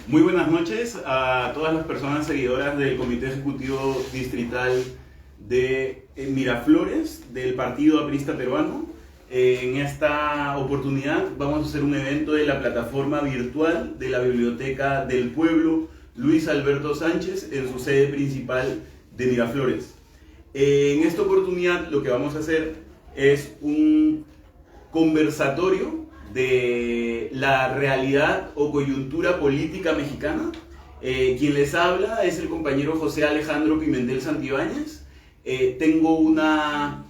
Muy buenas noches a todas las personas seguidoras del Comité Ejecutivo Distrital de Miraflores, del Partido Aprista Peruano. En esta oportunidad vamos a hacer un evento de la plataforma virtual de la Biblioteca del Pueblo Luis Alberto Sánchez en su sede principal de Miraflores. En esta oportunidad lo que vamos a hacer es un conversatorio de la realidad o coyuntura política mexicana. Quien les habla es el compañero José Alejandro Pimentel Santibáñez. Tengo una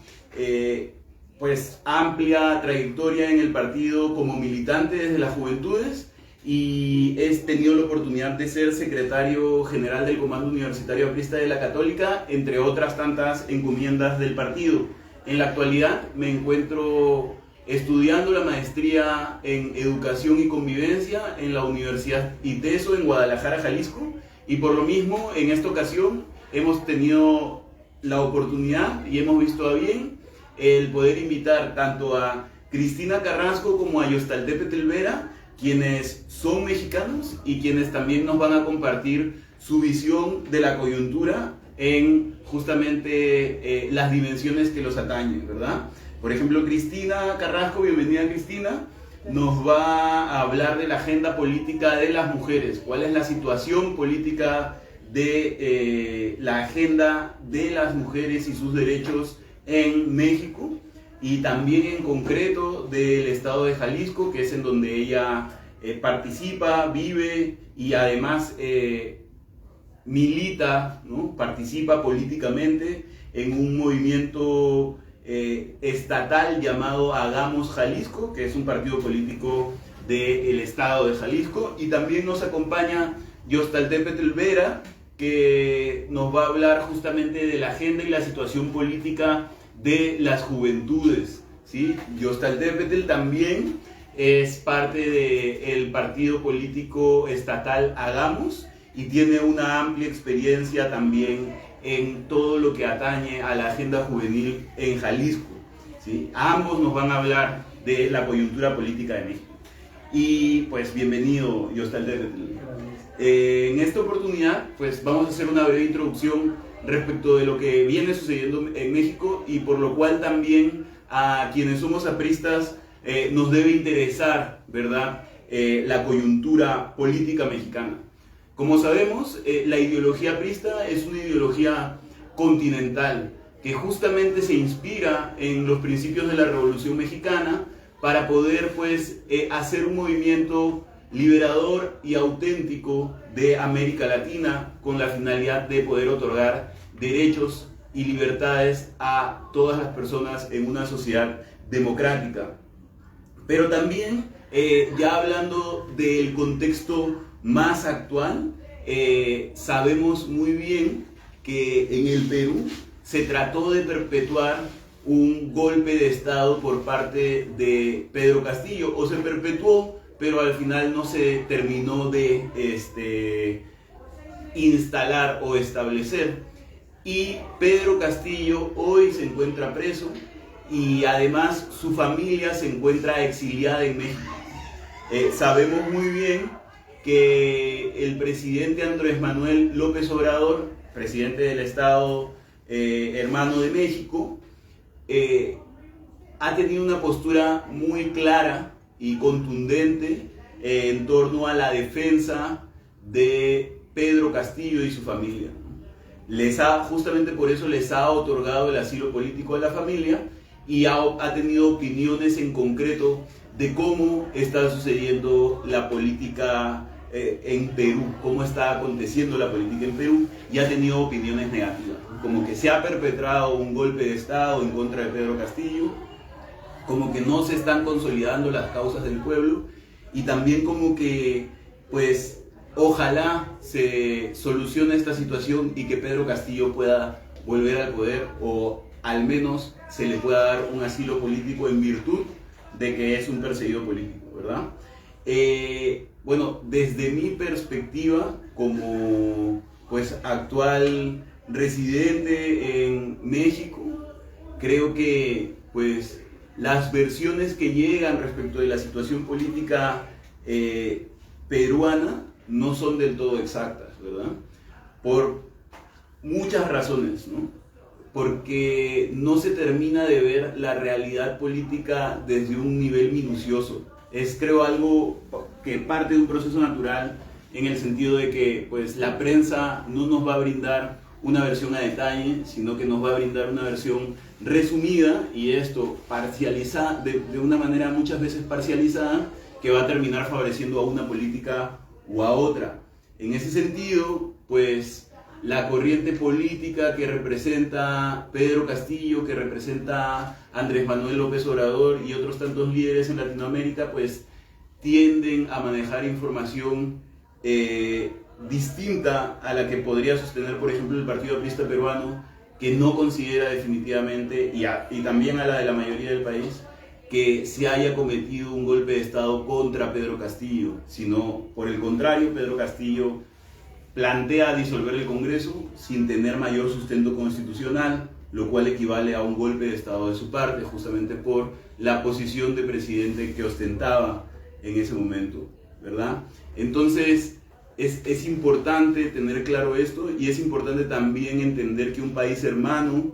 amplia trayectoria en el partido como militante desde las juventudes y he tenido la oportunidad de ser secretario general del Comando Universitario Aprista de la Católica, entre otras tantas encomiendas del partido. En la actualidad me encuentro estudiando la maestría en Educación y Convivencia en la Universidad ITESO en Guadalajara, Jalisco, y por lo mismo en esta ocasión hemos tenido la oportunidad y hemos visto a bien el poder invitar tanto a Cristina Carrasco como a Yostaltépetl Vera, quienes son mexicanos y quienes también nos van a compartir su visión de la coyuntura en justamente las dimensiones que los atañen, ¿verdad? Por ejemplo, Cristina Carrasco, bienvenida Cristina, nos va a hablar de la agenda política de las mujeres, cuál es la situación política de la agenda de las mujeres y sus derechos en México y también en concreto del estado de Jalisco, que es en donde ella participa, vive y además milita, ¿no? Participa políticamente en un movimiento estatal llamado Hagamos Jalisco, que es un partido político del estado de Jalisco, y también nos acompaña Yostaltépetl Vera, que nos va a hablar justamente de la agenda y la situación política de las juventudes, ¿sí? Yostaltépetl también es parte del partido político estatal Hagamos y tiene una amplia experiencia también en todo lo que atañe a la agenda juvenil en Jalisco, ¿sí? Ambos nos van a hablar de la coyuntura política de México. Y pues bienvenido, Yostaltépetl. En esta oportunidad pues vamos a hacer una breve introducción respecto de lo que viene sucediendo en México y por lo cual también a quienes somos apristas nos debe interesar, ¿verdad? La coyuntura política mexicana. Como sabemos, la ideología aprista es una ideología continental que justamente se inspira en los principios de la Revolución Mexicana para poder hacer un movimiento liberador y auténtico de América Latina con la finalidad de poder otorgar derechos y libertades a todas las personas en una sociedad democrática. Pero también, ya hablando del contexto más actual, sabemos muy bien que en el Perú se trató de perpetuar un golpe de Estado por parte de Pedro Castillo, o se perpetuó, pero al final no se terminó de instalar o establecer. Y Pedro Castillo hoy se encuentra preso y además su familia se encuentra exiliada en México. Sabemos muy bien que el presidente Andrés Manuel López Obrador, presidente del Estado hermano de México, ha tenido una postura muy clara y contundente en torno a la defensa de Pedro Castillo y su familia. Justamente por eso les ha otorgado el asilo político a la familia y ha tenido opiniones en concreto de cómo está sucediendo la política en Perú, cómo está aconteciendo la política en Perú, y ha tenido opiniones negativas, como que se ha perpetrado un golpe de Estado en contra de Pedro Castillo, como que no se están consolidando las causas del pueblo, y también como que, pues, ojalá se solucione esta situación y que Pedro Castillo pueda volver al poder, o al menos se le pueda dar un asilo político en virtud de que es un perseguido político, ¿verdad? Bueno, desde mi perspectiva como actual residente en México, creo que las versiones que llegan respecto de la situación política peruana no son del todo exactas, ¿verdad? Por muchas razones, ¿no? Porque no se termina de ver la realidad política desde un nivel minucioso. Es, creo, algo que parte de un proceso natural, en el sentido de que pues, la prensa no nos va a brindar una versión a detalle, sino que nos va a brindar una versión resumida, y esto parcializada, de una manera muchas veces parcializada, que va a terminar favoreciendo a una política o a otra. En ese sentido, pues la corriente política que representa Pedro Castillo, que representa Andrés Manuel López Obrador y otros tantos líderes en Latinoamérica, pues tienden a manejar información distinta a la que podría sostener, por ejemplo, el Partido Aprista Peruano, que no considera definitivamente, y también a la de la mayoría del país, que se haya cometido un golpe de Estado contra Pedro Castillo, sino por el contrario, Pedro Castillo plantea disolver el Congreso sin tener mayor sustento constitucional, lo cual equivale a un golpe de Estado de su parte, justamente por la posición de presidente que ostentaba en ese momento, ¿verdad? Entonces, es importante tener claro esto, y es importante también entender que un país hermano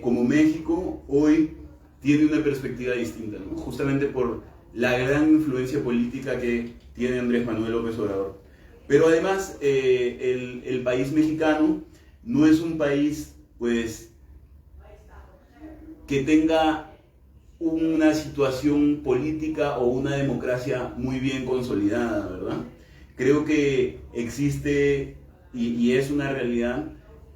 como México hoy tiene una perspectiva distinta, ¿no? Justamente por la gran influencia política que tiene Andrés Manuel López Obrador. Pero además, el país mexicano no es un país, pues, que tenga una situación política o una democracia muy bien consolidada, ¿verdad? Creo que existe, y es una realidad,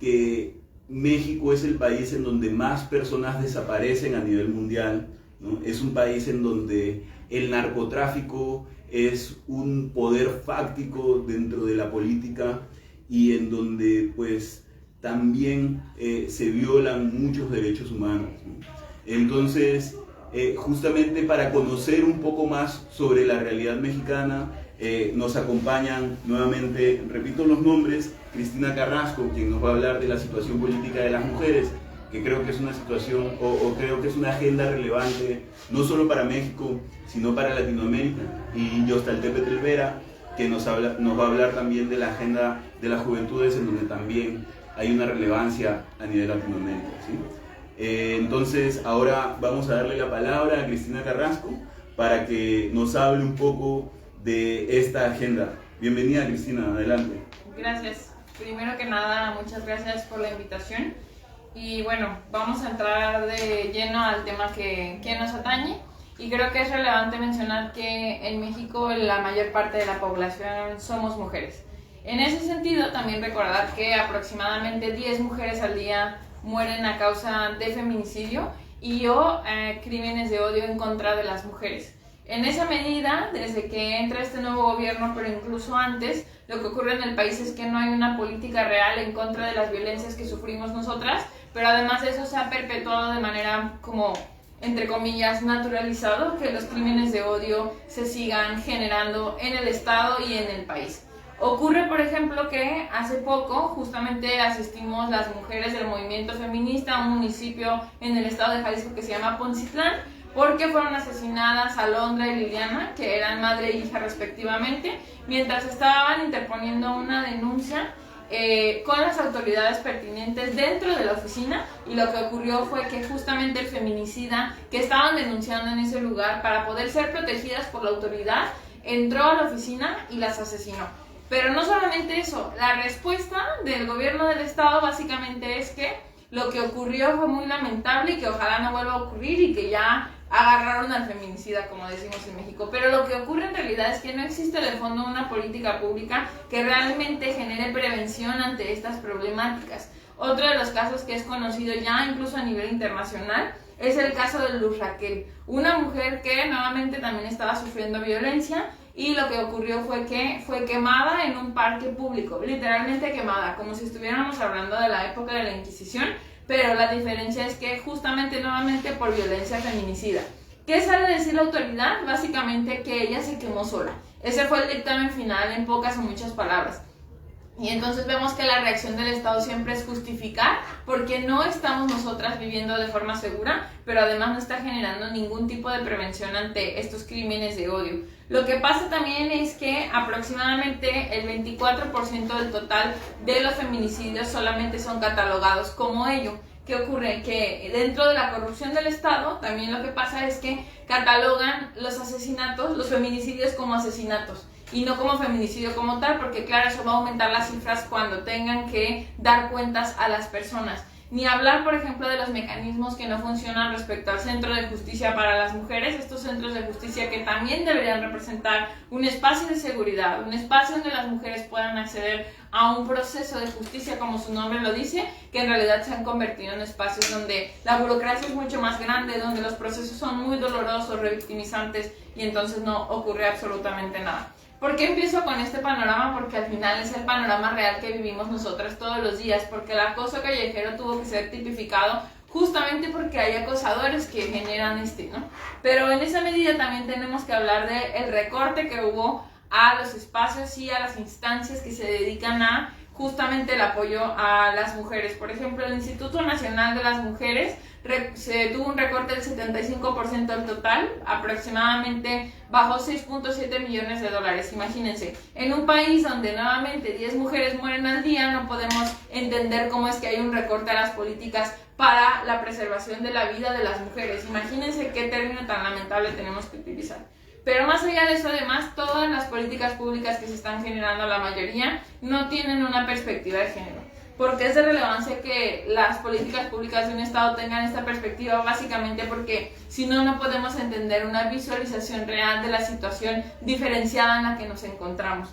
que México es el país en donde más personas desaparecen a nivel mundial, ¿no? Es un país en donde el narcotráfico es un poder fáctico dentro de la política, y en donde pues también se violan muchos derechos humanos, ¿no? Entonces, justamente para conocer un poco más sobre la realidad mexicana, nos acompañan nuevamente, repito los nombres, Cristina Carrasco, quien nos va a hablar de la situación política de las mujeres, que creo que es una situación, o creo que es una agenda relevante, no solo para México, sino para Latinoamérica, y Yostaltépetl Vera, que nos va a hablar también de la agenda de las juventudes, en donde también hay una relevancia a nivel Latinoamérica, ¿sí? Entonces, ahora vamos a darle la palabra a Cristina Carrasco para que nos hable un poco de esta agenda. Bienvenida, Cristina, adelante. Gracias. Primero que nada, muchas gracias por la invitación. Y bueno, vamos a entrar de lleno al tema que nos atañe. Y creo que es relevante mencionar que en México la mayor parte de la población somos mujeres. En ese sentido, también recordar que aproximadamente 10 mujeres al día mueren a causa de feminicidio y o crímenes de odio en contra de las mujeres. En esa medida, desde que entra este nuevo gobierno, pero incluso antes, lo que ocurre en el país es que no hay una política real en contra de las violencias que sufrimos nosotras, pero además de eso se ha perpetuado de manera como, entre comillas, naturalizado que los crímenes de odio se sigan generando en el Estado y en el país. Ocurre, por ejemplo, que hace poco justamente asistimos las mujeres del movimiento feminista a un municipio en el estado de Jalisco que se llama Poncitlán, porque fueron asesinadas Alondra y Liliana, que eran madre e hija respectivamente, mientras estaban interponiendo una denuncia con las autoridades pertinentes dentro de la oficina, y lo que ocurrió fue que justamente el feminicida que estaban denunciando en ese lugar, para poder ser protegidas por la autoridad, entró a la oficina y las asesinó. Pero no solamente eso, la respuesta del gobierno del estado básicamente es que lo que ocurrió fue muy lamentable y que ojalá no vuelva a ocurrir, y que ya agarraron al feminicida, como decimos en México. Pero lo que ocurre en realidad es que no existe de fondo una política pública que realmente genere prevención ante estas problemáticas. Otro de los casos que es conocido ya incluso a nivel internacional es el caso de Luz Raquel, una mujer que nuevamente también estaba sufriendo violencia, y lo que ocurrió fue que fue quemada en un parque público, literalmente quemada, como si estuviéramos hablando de la época de la Inquisición, pero la diferencia es que justamente nuevamente por violencia feminicida. ¿Qué sale a decir la autoridad? Básicamente que ella se quemó sola. Ese fue el dictamen final en pocas o muchas palabras. Y entonces vemos que la reacción del Estado siempre es justificar porque no estamos nosotras viviendo de forma segura, pero además no está generando ningún tipo de prevención ante estos crímenes de odio. Lo que pasa también es que aproximadamente el 24% del total de los feminicidios solamente son catalogados como ello. ¿Qué ocurre? Que dentro de la corrupción del Estado también lo que pasa es que catalogan los asesinatos, los feminicidios como asesinatos y no como feminicidio como tal, porque claro, eso va a aumentar las cifras cuando tengan que dar cuentas a las personas. Ni hablar, por ejemplo, de los mecanismos que no funcionan respecto al Centro de Justicia para las Mujeres, estos centros de justicia que también deberían representar un espacio de seguridad, un espacio donde las mujeres puedan acceder a un proceso de justicia, como su nombre lo dice, que en realidad se han convertido en espacios donde la burocracia es mucho más grande, donde los procesos son muy dolorosos, revictimizantes, y entonces no ocurre absolutamente nada. ¿Por qué empiezo con este panorama? Porque al final es el panorama real que vivimos nosotras todos los días, porque el acoso callejero tuvo que ser tipificado justamente porque hay acosadores que generan ¿no? Pero en esa medida también tenemos que hablar del recorte que hubo a los espacios y a las instancias que se dedican a justamente el apoyo a las mujeres. Por ejemplo, el Instituto Nacional de las Mujeres se tuvo un recorte del 75% del total, aproximadamente bajó 6.7 millones de dólares. Imagínense, en un país donde nuevamente 10 mujeres mueren al día, no podemos entender cómo es que hay un recorte a las políticas para la preservación de la vida de las mujeres. Imagínense qué término tan lamentable tenemos que utilizar. Pero más allá de eso, además, todas las políticas públicas que se están generando, la mayoría, no tienen una perspectiva de género. ¿Por qué es de relevancia que las políticas públicas de un Estado tengan esta perspectiva? Básicamente porque si no, no podemos entender una visualización real de la situación diferenciada en la que nos encontramos.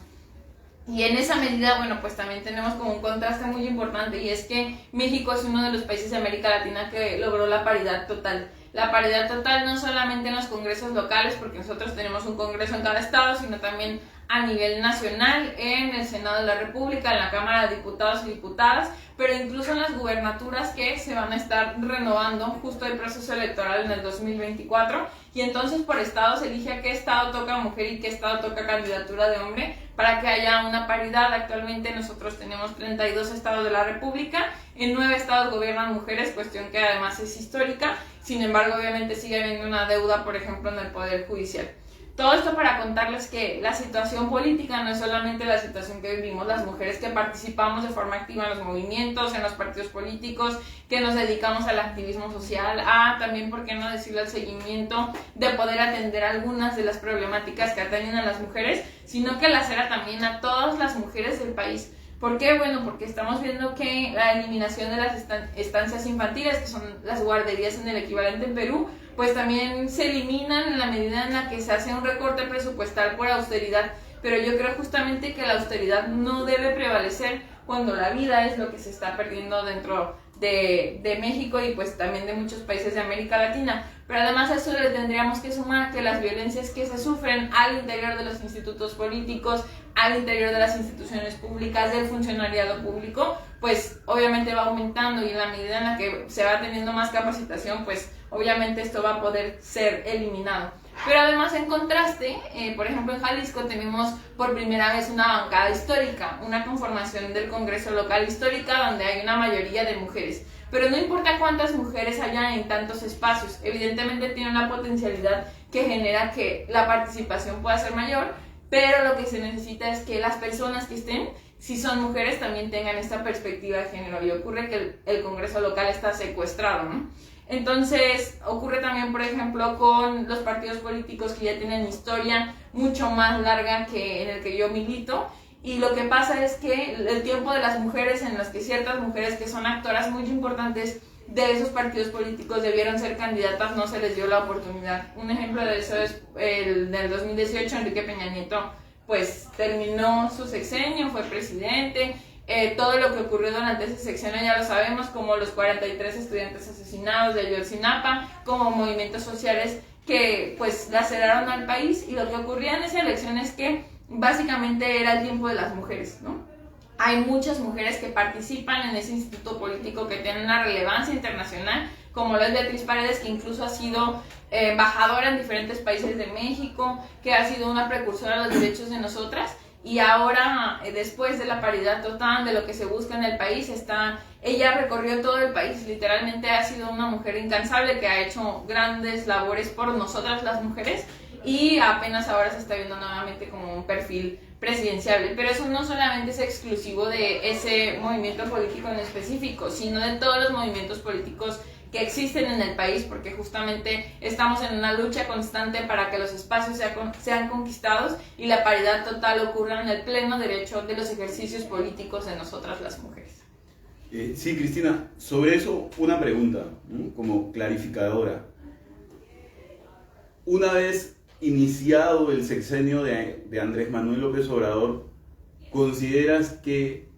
Y en esa medida, bueno, pues también tenemos como un contraste muy importante, y es que México es uno de los países de América Latina que logró la paridad total. La paridad total no solamente en los congresos locales, porque nosotros tenemos un congreso en cada estado, sino también a nivel nacional, en el Senado de la República, en la Cámara de Diputados y Diputadas, pero incluso en las gubernaturas que se van a estar renovando justo el proceso electoral en el 2024, y entonces por estado se elige a qué estado toca mujer y qué estado toca candidatura de hombre para que haya una paridad. Actualmente nosotros tenemos 32 estados de la República, en 9 estados gobiernan mujeres, cuestión que además es histórica. Sin embargo, obviamente sigue habiendo una deuda, por ejemplo, en el Poder Judicial. Todo esto para contarles que la situación política no es solamente la situación que vivimos las mujeres que participamos de forma activa en los movimientos, en los partidos políticos, que nos dedicamos al activismo social, también, ¿por qué no decirlo?, al seguimiento de poder atender algunas de las problemáticas que atañen a las mujeres, sino que la será también a todas las mujeres del país. ¿Por qué? Bueno, porque estamos viendo que la eliminación de las estancias infantiles, que son las guarderías en el equivalente en Perú, pues también se eliminan en la medida en la que se hace un recorte presupuestal por austeridad. Pero yo creo justamente que la austeridad no debe prevalecer cuando la vida es lo que se está perdiendo dentro de México y pues también de muchos países de América Latina. Pero además a eso le tendríamos que sumar que las violencias que se sufren al interior de los institutos políticos, al interior de las instituciones públicas, del funcionariado público, pues obviamente va aumentando, y en la medida en la que se va teniendo más capacitación, pues obviamente esto va a poder ser eliminado. Pero además, en contraste, por ejemplo en Jalisco tenemos por primera vez una bancada histórica, una conformación del Congreso local histórica donde hay una mayoría de mujeres. Pero no importa cuántas mujeres haya en tantos espacios, evidentemente tiene una potencialidad que genera que la participación pueda ser mayor, pero lo que se necesita es que las personas que estén, si son mujeres, también tengan esta perspectiva de género, y ocurre que el Congreso local está secuestrado, ¿no? Entonces, ocurre también, por ejemplo, con los partidos políticos que ya tienen historia mucho más larga que en el que yo milito, y lo que pasa es que el tiempo de las mujeres, en los que ciertas mujeres que son actoras muy importantes de esos partidos políticos debieron ser candidatas, no se les dio la oportunidad. Un ejemplo de eso es el del 2018, Enrique Peña Nieto, pues terminó su sexenio, fue presidente. Todo lo que ocurrió durante ese sexenio ya lo sabemos, como los 43 estudiantes asesinados de Ayotzinapa, como movimientos sociales que pues laceraron al país, y lo que ocurría en esa elección es que básicamente era el tiempo de las mujeres, ¿no? Hay muchas mujeres que participan en ese instituto político que tiene una relevancia internacional, como lo es Beatriz Paredes, que incluso ha sido embajadora en diferentes países de México, que ha sido una precursora de los derechos de nosotras. y ahora, después de la paridad total, de lo que se busca en el país, ella recorrió todo el país, literalmente ha sido una mujer incansable que ha hecho grandes labores por nosotras las mujeres, y apenas ahora se está viendo nuevamente como un perfil presidenciable. Pero eso no solamente es exclusivo de ese movimiento político en específico, sino de todos los movimientos políticos que existen en el país, porque justamente estamos en una lucha constante para que los espacios sean conquistados y la paridad total ocurra en el pleno derecho de los ejercicios políticos de nosotras las mujeres. Sí, Cristina, sobre eso una pregunta, ¿no? Como clarificadora. Una vez iniciado el sexenio de Andrés Manuel López Obrador, ¿consideras que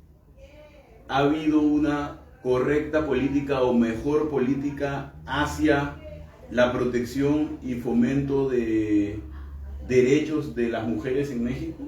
ha habido una correcta política o mejor política hacia la protección y fomento de derechos de las mujeres en México?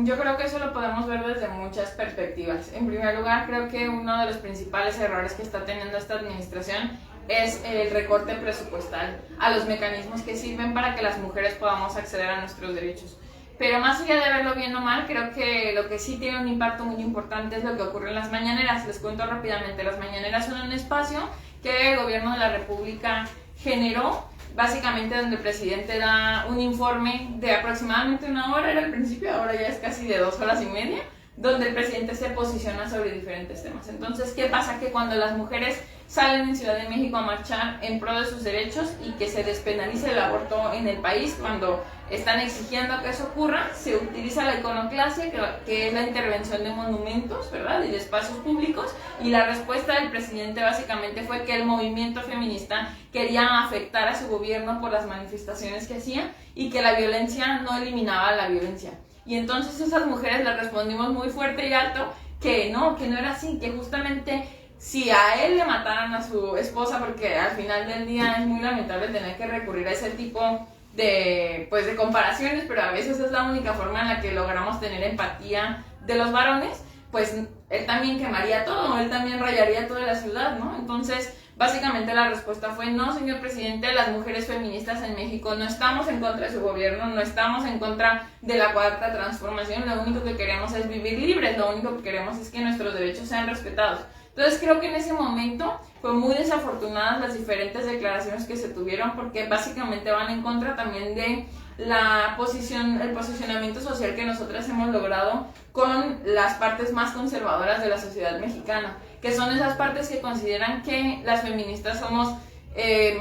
Yo creo que eso lo podemos ver desde muchas perspectivas. En primer lugar, creo que uno de los principales errores que está teniendo esta administración es el recorte presupuestal a los mecanismos que sirven para que las mujeres podamos acceder a nuestros derechos. Pero más allá de verlo bien o mal, creo que lo que sí tiene un impacto muy importante es lo que ocurre en las mañaneras. Les cuento rápidamente, las mañaneras son un espacio que el gobierno de la República generó, básicamente donde el presidente da un informe de aproximadamente 1 hora, era al principio, ahora ya es casi de 2 horas y media, donde el presidente se posiciona sobre diferentes temas. Entonces, ¿qué pasa? Que cuando las mujeres salen en Ciudad de México a marchar en pro de sus derechos y que se despenalice el aborto en el país, cuando están exigiendo que eso ocurra, se utiliza la iconoclasia, que es la intervención de monumentos, ¿verdad?, y de espacios públicos, y la respuesta del presidente básicamente fue que el movimiento feminista quería afectar a su gobierno por las manifestaciones que hacía y que la violencia no eliminaba la violencia. Y entonces esas mujeres le respondimos muy fuerte y alto que no era así, que justamente si a él le mataran a su esposa, porque al final del día es muy lamentable tener que recurrir a ese tipo de comparaciones, pero a veces es la única forma en la que logramos tener empatía de los varones, pues él también quemaría todo, él también rayaría toda la ciudad, ¿no? Entonces, básicamente la respuesta fue: no, señor presidente, las mujeres feministas en México no estamos en contra de su gobierno, no estamos en contra de la Cuarta Transformación, lo único que queremos es vivir libres, lo único que queremos es que nuestros derechos sean respetados. Entonces creo que en ese momento fue muy desafortunadas las diferentes declaraciones que se tuvieron, porque básicamente van en contra también de el posicionamiento social que nosotras hemos logrado con las partes más conservadoras de la sociedad mexicana, que son esas partes que consideran que las feministas somos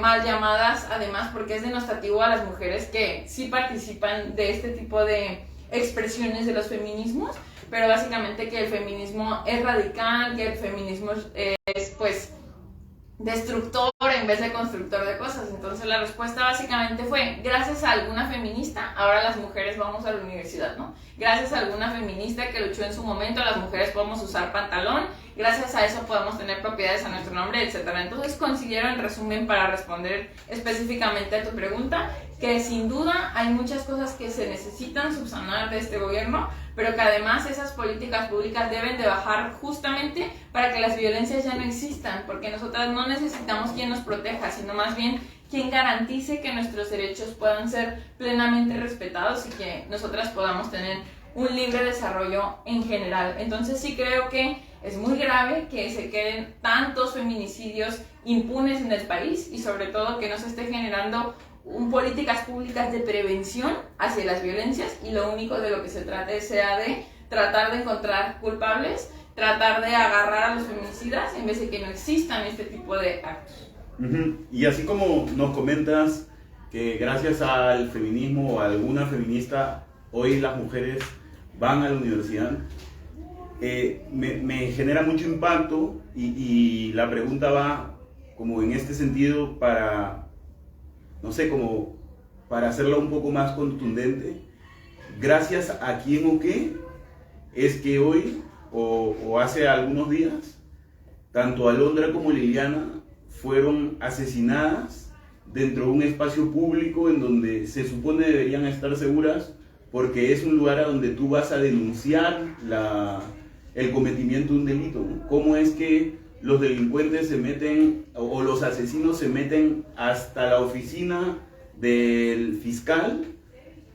mal llamadas, además porque es denostativo a las mujeres que sí participan de este tipo de expresiones de los feminismos, pero básicamente que el feminismo es radical, que el feminismo es pues destructor en vez de constructor de cosas. Entonces la respuesta básicamente fue: gracias a alguna feminista, ahora las mujeres vamos a la universidad, ¿no? Gracias a alguna feminista que luchó en su momento, las mujeres podemos usar pantalón, gracias a eso podemos tener propiedades a nuestro nombre, etc. Entonces considero, en resumen, para responder específicamente a tu pregunta, que sin duda hay muchas cosas que se necesitan subsanar de este gobierno, pero que además esas políticas públicas deben de bajar justamente para que las violencias ya no existan, porque nosotras no necesitamos quien nos proteja, sino más bien quien garantice que nuestros derechos puedan ser plenamente respetados y que nosotras podamos tener un libre desarrollo en general. Entonces sí creo que es muy grave que se queden tantos feminicidios impunes en el país y sobre todo que no se esté generando políticas públicas de prevención hacia las violencias, y lo único de lo que se trate sea de tratar de encontrar culpables, tratar de agarrar a los feminicidas en vez de que no existan este tipo de actos. Y así como nos comentas que gracias al feminismo o a alguna feminista hoy las mujeres van a la universidad, me genera mucho impacto y la pregunta va como en este sentido para, no sé, como para hacerla un poco más contundente. ¿Gracias a quién o qué es que hoy o hace algunos días tanto Alondra como Liliana fueron asesinadas dentro de un espacio público en donde se supone deberían estar seguras, porque es un lugar a donde tú vas a denunciar el cometimiento de un delito, ¿no? ¿Cómo es que los delincuentes se meten o los asesinos se meten hasta la oficina del fiscal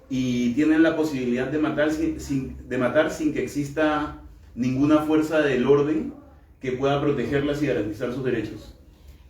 y tienen la posibilidad de matar de matar sin que exista ninguna fuerza del orden que pueda protegerlas y garantizar sus derechos.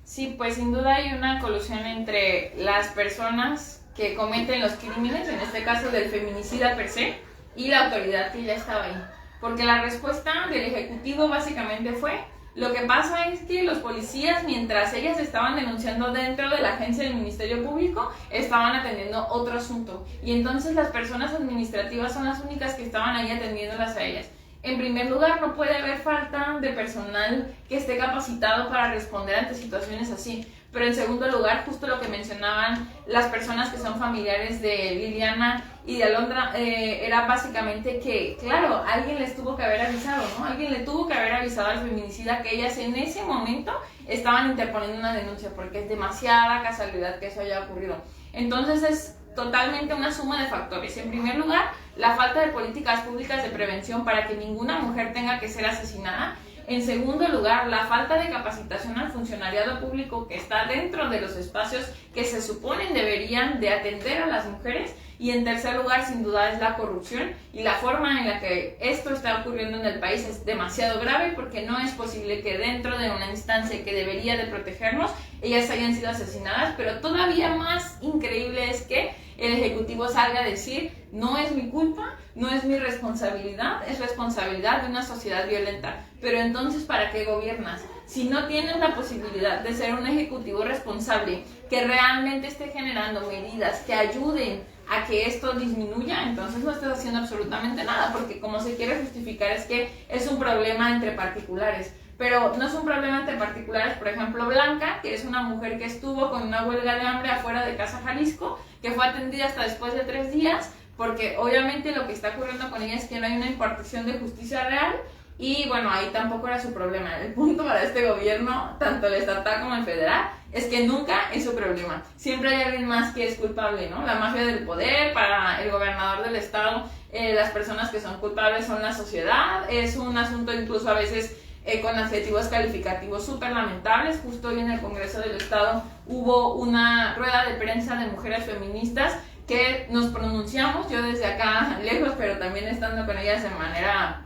Sí, pues sin duda hay una colusión entre las personas que cometen los crímenes, en este caso del feminicida per se, y la autoridad que ya estaba ahí. Porque la respuesta del Ejecutivo básicamente fue: lo que pasa es que los policías, mientras ellas estaban denunciando dentro de la agencia del Ministerio Público, estaban atendiendo otro asunto. Y entonces las personas administrativas son las únicas que estaban ahí atendiéndolas a ellas. En primer lugar, no puede haber falta de personal que esté capacitado para responder ante situaciones así. Pero en segundo lugar, justo lo que mencionaban las personas que son familiares de Liliana y de Alondra, era básicamente que, claro, alguien les tuvo que haber avisado, ¿no? Alguien le tuvo que haber avisado al feminicida que ellas en ese momento estaban interponiendo una denuncia, porque es demasiada casualidad que eso haya ocurrido. Entonces es totalmente una suma de factores. En primer lugar, la falta de políticas públicas de prevención para que ninguna mujer tenga que ser asesinada. En segundo lugar, la falta de capacitación al funcionariado público que está dentro de los espacios que se suponen deberían de atender a las mujeres. Y en tercer lugar, sin duda, es la corrupción, y la forma en la que esto está ocurriendo en el país es demasiado grave, porque no es posible que dentro de una instancia que debería de protegernos, ellas hayan sido asesinadas. Pero todavía más increíble es que el Ejecutivo salga a decir: no es mi culpa, no es mi responsabilidad, es responsabilidad de una sociedad violenta. Pero entonces, ¿para qué gobiernas? Si no tienes la posibilidad de ser un Ejecutivo responsable, que realmente esté generando medidas que ayuden a que esto disminuya, entonces no estás haciendo absolutamente nada, porque como se quiere justificar es que es un problema entre particulares. Pero no es un problema entre particulares. Por ejemplo, Blanca, que es una mujer que estuvo con una huelga de hambre afuera de Casa Jalisco, que fue atendida hasta después de 3 días, porque obviamente lo que está ocurriendo con ella es que no hay una impartición de justicia real. Y bueno, ahí tampoco era su problema. El punto para este gobierno, tanto el estatal como el federal, es que nunca es su problema. Siempre hay alguien más que es culpable, ¿no? La mafia del poder, para el gobernador del estado, las personas que son culpables son la sociedad. Es un asunto incluso a veces con adjetivos calificativos súper lamentables. Justo hoy en el Congreso del Estado hubo una rueda de prensa de mujeres feministas que nos pronunciamos, yo desde acá lejos, pero también estando con ellas de manera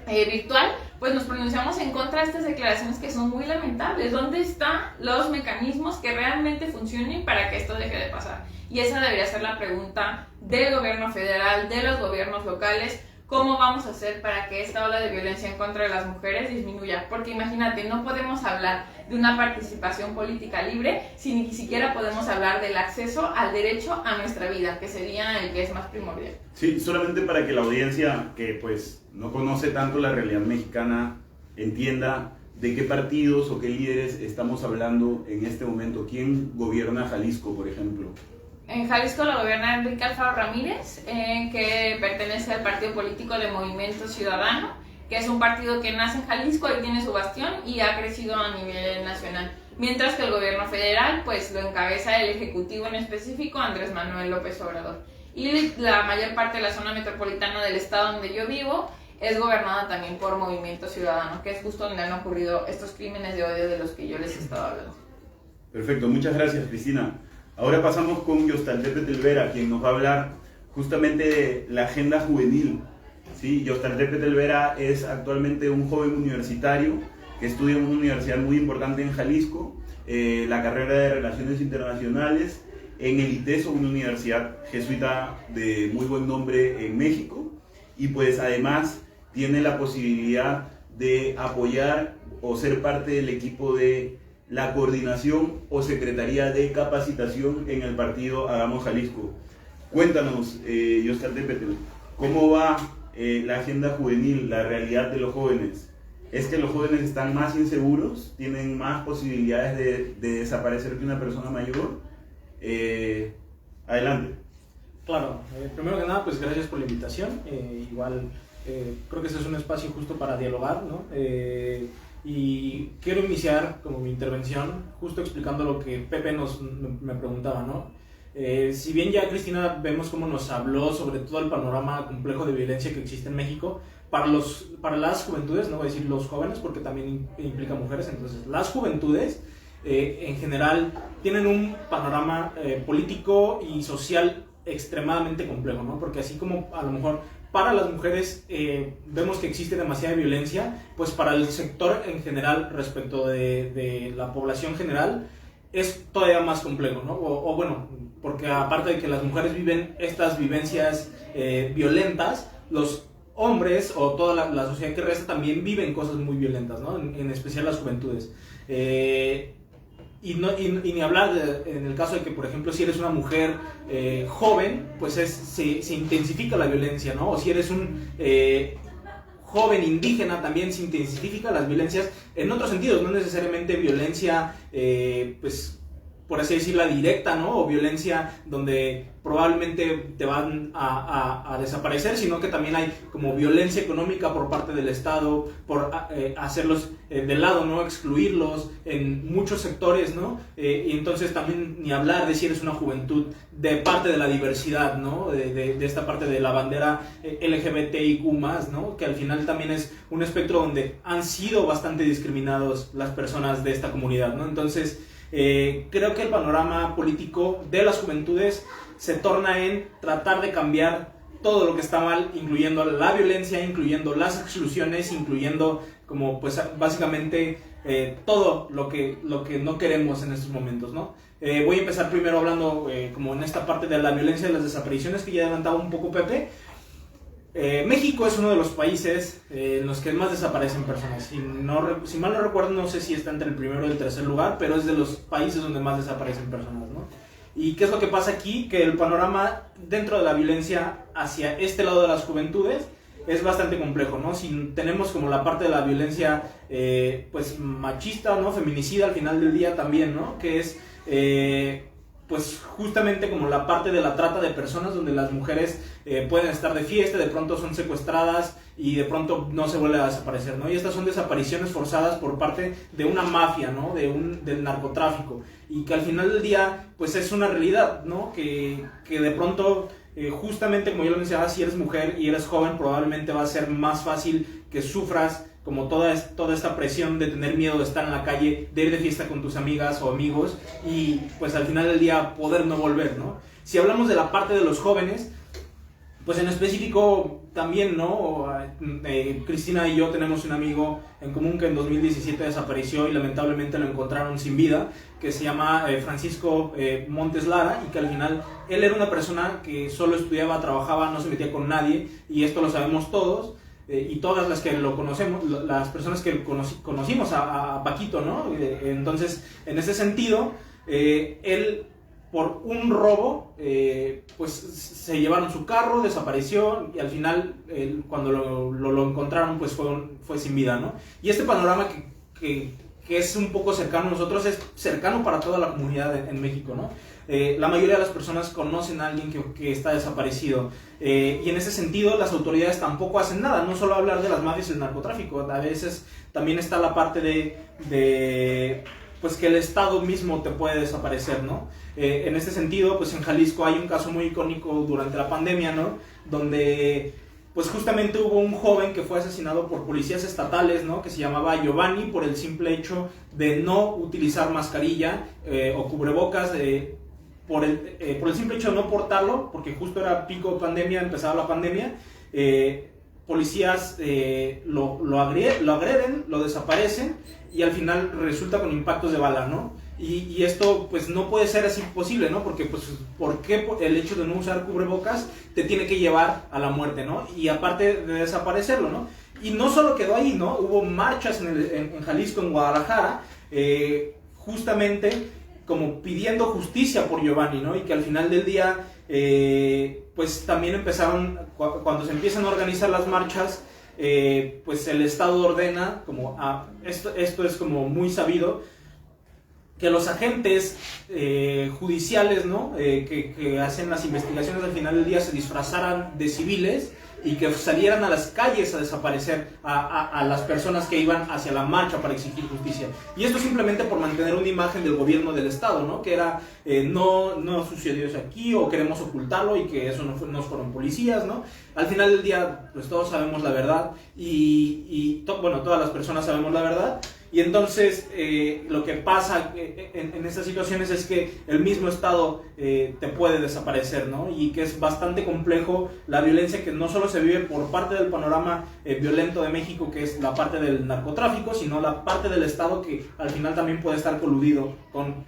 virtual, pues nos pronunciamos en contra de estas declaraciones que son muy lamentables. ¿Dónde están los mecanismos que realmente funcionen para que esto deje de pasar? Y esa debería ser la pregunta del gobierno federal, de los gobiernos locales. ¿Cómo vamos a hacer para que esta ola de violencia en contra de las mujeres disminuya? Porque imagínate, no podemos hablar de una participación política libre si ni siquiera podemos hablar del acceso al derecho a nuestra vida, que sería el que es más primordial. Sí, solamente para que la audiencia que pues no conoce tanto la realidad mexicana entienda de qué partidos o qué líderes estamos hablando en este momento. ¿Quién gobierna Jalisco, por ejemplo? En Jalisco lo gobierna Enrique Alfaro Ramírez, que pertenece al partido político de Movimiento Ciudadano, que es un partido que nace en Jalisco y tiene su bastión y ha crecido a nivel nacional. Mientras que el gobierno federal pues lo encabeza el Ejecutivo, en específico Andrés Manuel López Obrador. Y la mayor parte de la zona metropolitana del estado donde yo vivo es gobernada también por Movimiento Ciudadano, que es justo donde han ocurrido estos crímenes de odio de los que yo les estaba hablando. Perfecto, muchas gracias, Cristina. Ahora pasamos con Yostaltepe Vera, quien nos va a hablar justamente de la agenda juvenil. ¿Sí? Yostaltepe Vera es actualmente un joven universitario que estudia en una universidad muy importante en Jalisco, la carrera de Relaciones Internacionales, en el ITESO, una universidad jesuita de muy buen nombre en México, y pues además tiene la posibilidad de apoyar o ser parte del equipo de la coordinación o secretaría de capacitación en el partido Hagamos Jalisco. Cuéntanos, Yostaltepe, ¿cómo va la agenda juvenil, la realidad de los jóvenes? ¿Es que los jóvenes están más inseguros? ¿Tienen más posibilidades de desaparecer que una persona mayor? Adelante. Claro, primero que nada, pues gracias por la invitación. Igual creo que este es un espacio justo para dialogar, ¿no? Y quiero iniciar como mi intervención justo explicando lo que Pepe me preguntaba, ¿no? Si bien ya Cristina vemos cómo nos habló sobre todo el panorama complejo de violencia que existe en México, para las juventudes, no voy a decir los jóvenes porque también implica mujeres, entonces las juventudes en general tienen un panorama político y social extremadamente complejo, ¿no? Porque así como a lo mejor para las mujeres vemos que existe demasiada violencia, pues para el sector en general respecto de la población general es todavía más complejo, ¿no? O bueno, porque aparte de que las mujeres viven estas vivencias violentas, los hombres o toda la sociedad que resta también viven cosas muy violentas, ¿no? En especial las juventudes. Y ni hablar en el caso de que, por ejemplo, si eres una mujer joven, pues se intensifica la violencia, ¿no? O si eres un joven indígena, también se intensifican las violencias en otros sentidos, no necesariamente violencia, pues por así decirlo, directa, ¿no? O violencia donde probablemente te van a desaparecer, sino que también hay como violencia económica por parte del Estado, por hacerlos de lado, ¿no? Excluirlos en muchos sectores, ¿no? Y entonces también ni hablar de si eres una juventud de parte de la diversidad, ¿no? De esta parte de la bandera LGBTIQ+, ¿no? Que al final también es un espectro donde han sido bastante discriminados las personas de esta comunidad, ¿no? Entonces, creo que el panorama político de las juventudes se torna en tratar de cambiar todo lo que está mal, incluyendo la violencia, incluyendo las exclusiones, incluyendo como pues básicamente todo lo que no queremos en estos momentos, ¿no? Voy a empezar primero hablando como en esta parte de la violencia y las desapariciones que ya adelantaba un poco Pepe. México es uno de los países en los que más desaparecen personas. Si mal no recuerdo, no sé si está entre el primero y el tercer lugar, pero es de los países donde más desaparecen personas, ¿no? ¿Y qué es lo que pasa aquí? Que el panorama dentro de la violencia hacia este lado de las juventudes es bastante complejo, ¿no? Si tenemos como la parte de la violencia pues machista, ¿no? Feminicida al final del día también, ¿no? Que es pues justamente como la parte de la trata de personas, donde las mujeres pueden estar de fiesta, de pronto son secuestradas y de pronto no se vuelven a desaparecer, ¿no? Y estas son desapariciones forzadas por parte de una mafia, ¿no? Del narcotráfico, y que al final del día pues es una realidad, ¿no? Que de pronto justamente como yo lo mencionaba, si eres mujer y eres joven, probablemente va a ser más fácil que sufras como toda esta presión de tener miedo de estar en la calle, de ir de fiesta con tus amigas o amigos y pues al final del día poder no volver, ¿no? Si hablamos de la parte de los jóvenes, pues en específico también, ¿no? Cristina y yo tenemos un amigo en común que en 2017 desapareció y lamentablemente lo encontraron sin vida, que se llama Francisco Montes Lara, y que al final él era una persona que solo estudiaba, trabajaba, no se metía con nadie, y esto lo sabemos todos. Y todas las que lo conocemos, las personas que conocimos a Paquito, ¿no? Entonces, en ese sentido, él, por un robo, pues se llevaron su carro, desapareció, y al final, cuando lo encontraron, pues fue sin vida, ¿no? Y este panorama que es un poco cercano a nosotros, es cercano para toda la comunidad en México, ¿no? La mayoría de las personas conocen a alguien que está desaparecido, y en ese sentido las autoridades tampoco hacen nada. No solo hablar de las mafias y el narcotráfico, a veces también está la parte de pues que el Estado mismo te puede desaparecer, ¿no? En este sentido, pues en Jalisco hay un caso muy icónico durante la pandemia, ¿no? Donde pues justamente hubo un joven que fue asesinado por policías estatales, ¿no? Que se llamaba Giovanni, por el simple hecho de no utilizar mascarilla o cubrebocas, por el simple hecho de no portarlo, porque justo era pico pandemia, empezaba la pandemia. Policías lo agreden, lo desaparecen, y al final resulta con impactos de bala, ¿no? Y esto pues no puede ser así posible, ¿no? Porque pues ¿por qué el hecho de no usar cubrebocas te tiene que llevar a la muerte, ¿no? Y aparte de desaparecerlo, ¿no? Y no solo quedó ahí, ¿no? Hubo marchas en Jalisco, en Guadalajara, justamente como pidiendo justicia por Giovanni, ¿no? Y que al final del día pues también empezaron, cuando se empiezan a organizar las marchas, pues el Estado ordena, como esto es como muy sabido, que los agentes judiciales, ¿no? Que hacen las investigaciones al final del día se disfrazaran de civiles y que salieran a las calles a desaparecer a las personas que iban hacia la marcha para exigir justicia. Y esto simplemente por mantener una imagen del gobierno del Estado, ¿no? Que era, no sucedió eso aquí, o queremos ocultarlo, y que eso no fueron policías, ¿no? Al final del día, pues todos sabemos la verdad, bueno, todas las personas sabemos la verdad. Y entonces lo que pasa en estas situaciones es que el mismo Estado te puede desaparecer, ¿no? Y que es bastante complejo la violencia que no solo se vive por parte del panorama violento de México, que es la parte del narcotráfico, sino la parte del Estado que al final también puede estar coludido con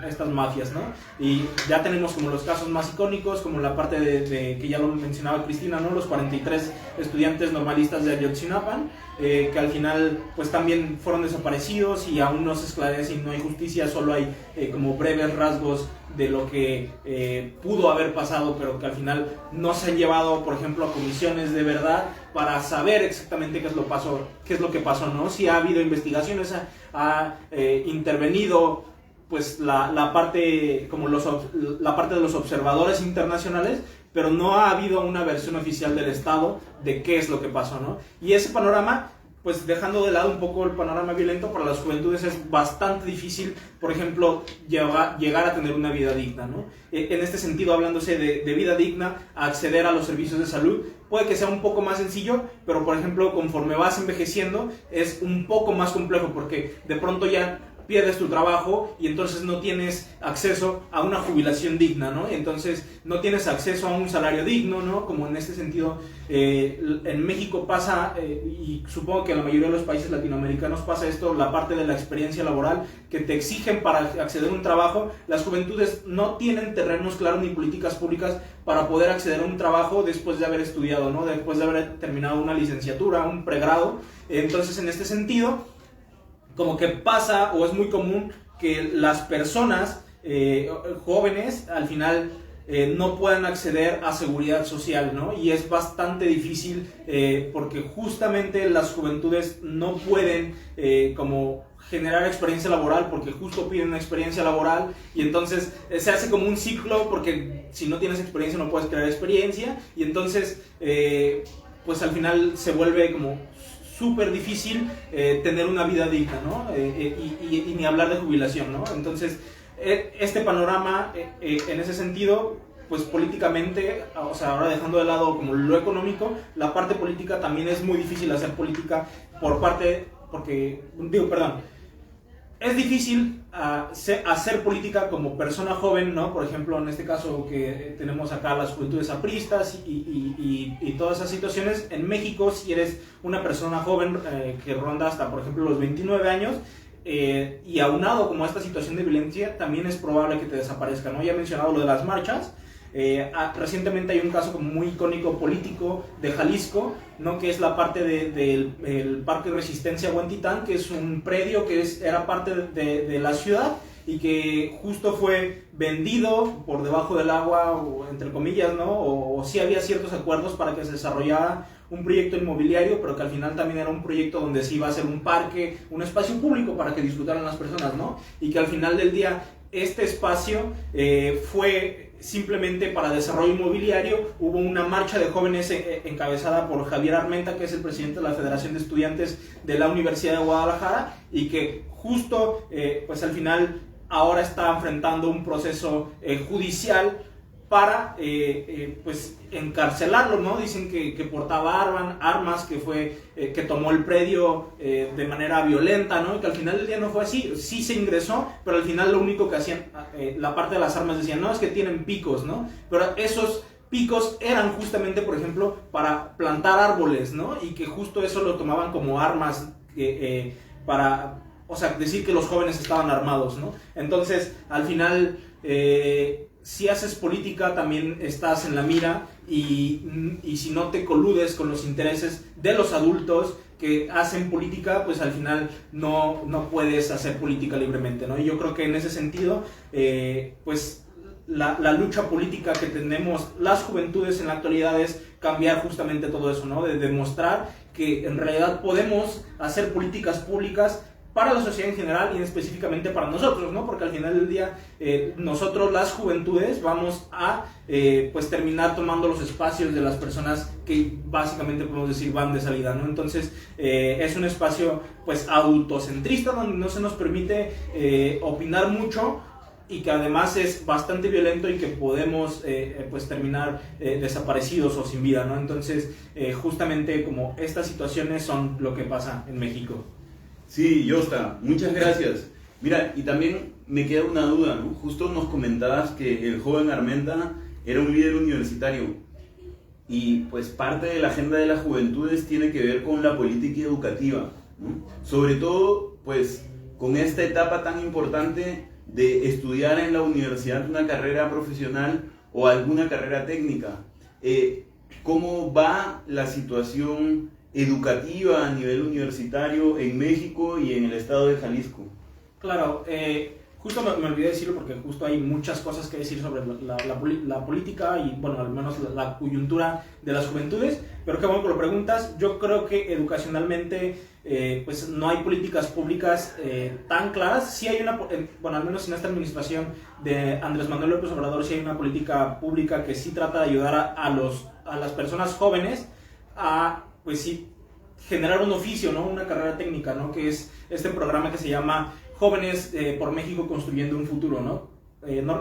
estas mafias, ¿no? Y ya tenemos como los casos más icónicos, como la parte de que ya lo mencionaba Cristina, ¿no? Los 43 estudiantes normalistas de Ayotzinapa, que al final pues también fueron desaparecidos y aún no se esclarece y no hay justicia, solo hay como breves rasgos de lo que pudo haber pasado, pero que al final no se han llevado, por ejemplo, a comisiones de verdad para saber exactamente qué es lo que pasó, ¿no? Si ha habido investigaciones, ha intervenido pues la parte como la parte de los observadores internacionales, pero no ha habido una versión oficial del Estado de qué es lo que pasó, ¿no? Y ese panorama, pues dejando de lado un poco el panorama violento, para las juventudes es bastante difícil, por ejemplo, llegar a tener una vida digna, ¿no? En este sentido, hablándose de vida digna, acceder a los servicios de salud puede que sea un poco más sencillo, pero por ejemplo, conforme vas envejeciendo, es un poco más complejo, porque de pronto ya pierdes tu trabajo y entonces no tienes acceso a una jubilación digna, ¿no? Entonces no tienes acceso a un salario digno, ¿no? Como en este sentido en México pasa, y supongo que en la mayoría de los países latinoamericanos pasa esto, la parte de la experiencia laboral que te exigen para acceder a un trabajo. Las juventudes no tienen terrenos claros ni políticas públicas para poder acceder a un trabajo después de haber estudiado, ¿no? Después de haber terminado una licenciatura, un pregrado. Entonces, en este sentido, como que pasa o es muy común que las personas jóvenes al final no puedan acceder a seguridad social, ¿no? Y es bastante difícil porque justamente las juventudes no pueden como generar experiencia laboral porque justo piden una experiencia laboral y entonces se hace como un ciclo porque si no tienes experiencia no puedes crear experiencia y entonces pues al final se vuelve como súper difícil tener una vida digna, ¿no? Y ni hablar de jubilación, ¿no? Entonces, este panorama, en ese sentido, pues políticamente, o sea, ahora dejando de lado como lo económico, la parte política también es muy difícil hacer política es difícil hacer política como persona joven, ¿no? Por ejemplo, en este caso que tenemos acá las juventudes apristas y todas esas situaciones. En México, si eres una persona joven que ronda hasta, por ejemplo, los 29 años, y aunado como a esta situación de violencia, también es probable que te desaparezca, ¿no? Ya he mencionado lo de las marchas. Recientemente hay un caso como muy icónico político de Jalisco, ¿no? Que es la parte del Parque Resistencia Huentitán, que es un predio que era parte de la ciudad y que justo fue vendido por debajo del agua, o entre comillas, ¿no? O sí había ciertos acuerdos para que se desarrollara un proyecto inmobiliario, pero que al final también era un proyecto donde se iba a hacer un parque, un espacio público para que disfrutaran las personas, ¿no? Y que al final del día este espacio fue simplemente para desarrollo inmobiliario. Hubo una marcha de jóvenes encabezada por Javier Armenta, que es el presidente de la Federación de Estudiantes de la Universidad de Guadalajara, y que justo pues al final ahora está enfrentando un proceso judicial para pues encarcelarlo, ¿no? Dicen que portaba armas, que tomó el predio de manera violenta, ¿no? Y que al final del día no fue así. Sí se ingresó, pero al final lo único que hacían, la parte de las armas decían, no, es que tienen picos, ¿no? Pero esos picos eran justamente, por ejemplo, para plantar árboles, ¿no? Y que justo eso lo tomaban como armas para, o sea, decir que los jóvenes estaban armados, ¿no? Entonces, al final, si haces política también estás en la mira y si no te coludes con los intereses de los adultos que hacen política, pues al final no puedes hacer política libremente, ¿no? Y yo creo que en ese sentido, pues la lucha política que tenemos las juventudes en la actualidad es cambiar justamente todo eso, ¿no? De demostrar que en realidad podemos hacer políticas públicas para la sociedad en general y específicamente para nosotros, ¿no? Porque al final del día nosotros las juventudes vamos a pues terminar tomando los espacios de las personas que básicamente podemos decir van de salida, ¿no? Entonces es un espacio pues adultocentrista donde no se nos permite opinar mucho y que además es bastante violento y que podemos pues terminar desaparecidos o sin vida, ¿no? Entonces justamente como estas situaciones son lo que pasa en México. Sí, Josta, muchas gracias. Mira, y también me queda una duda, ¿no? Justo nos comentabas que el joven Armenta era un líder universitario y pues parte de la agenda de las juventudes tiene que ver con la política educativa, ¿no? Sobre todo, pues, con esta etapa tan importante de estudiar en la universidad una carrera profesional o alguna carrera técnica. ¿Cómo va la situación educativa a nivel universitario en México y en el estado de Jalisco? Claro, justo me olvidé decirlo porque justo hay muchas cosas que decir sobre la política y, bueno, al menos la coyuntura de las juventudes, pero qué bueno que lo preguntas. Yo creo que educacionalmente pues no hay políticas públicas tan claras. Sí hay una, bueno, al menos en esta administración de Andrés Manuel López Obrador, sí hay una política pública que sí trata de ayudar a las personas jóvenes a, pues sí, generar un oficio, ¿no? Una carrera técnica, ¿no? Que es este programa que se llama Jóvenes por México Construyendo un Futuro, ¿no?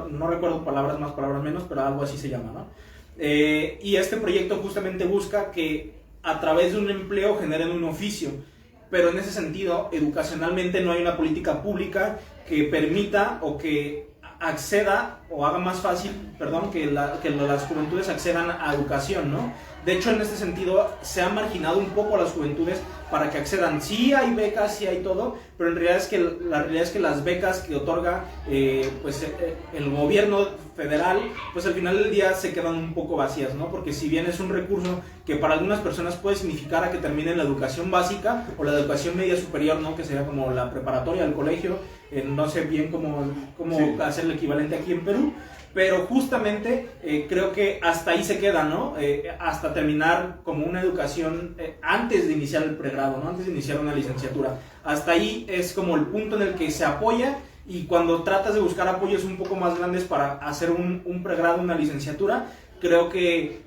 No recuerdo palabras más, palabras menos, pero algo así se llama, ¿no? Y este proyecto justamente busca que a través de un empleo generen un oficio, pero en ese sentido, educacionalmente no hay una política pública que permita o que acceda o haga más fácil, perdón, que las juventudes accedan a educación, ¿no? De hecho, en este sentido, se ha marginado un poco a las juventudes para que accedan. Sí hay becas, sí hay todo, pero en realidad la realidad es que las becas que otorga pues, el gobierno federal, pues al final del día se quedan un poco vacías, ¿no? Porque si bien es un recurso que para algunas personas puede significar a que terminen la educación básica o la educación media superior, ¿no? Que sería como la preparatoria, el colegio, no sé bien cómo sí, hacer el equivalente aquí en Perú, pero justamente creo que hasta ahí se queda, ¿no? Hasta terminar como una educación antes de iniciar el pregrado, ¿no? Antes de iniciar una licenciatura. Hasta ahí es como el punto en el que se apoya, y cuando tratas de buscar apoyos un poco más grandes para hacer un pregrado, una licenciatura, creo que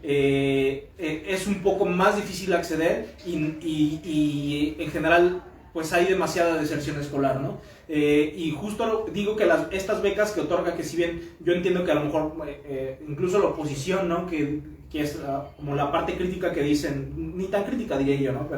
es un poco más difícil acceder y en general pues hay demasiada deserción escolar, ¿no? Y justo digo que estas becas que otorga, que si bien yo entiendo que a lo mejor incluso la oposición, ¿no? Que es como la parte crítica que dicen, ni tan crítica diría yo, ¿no?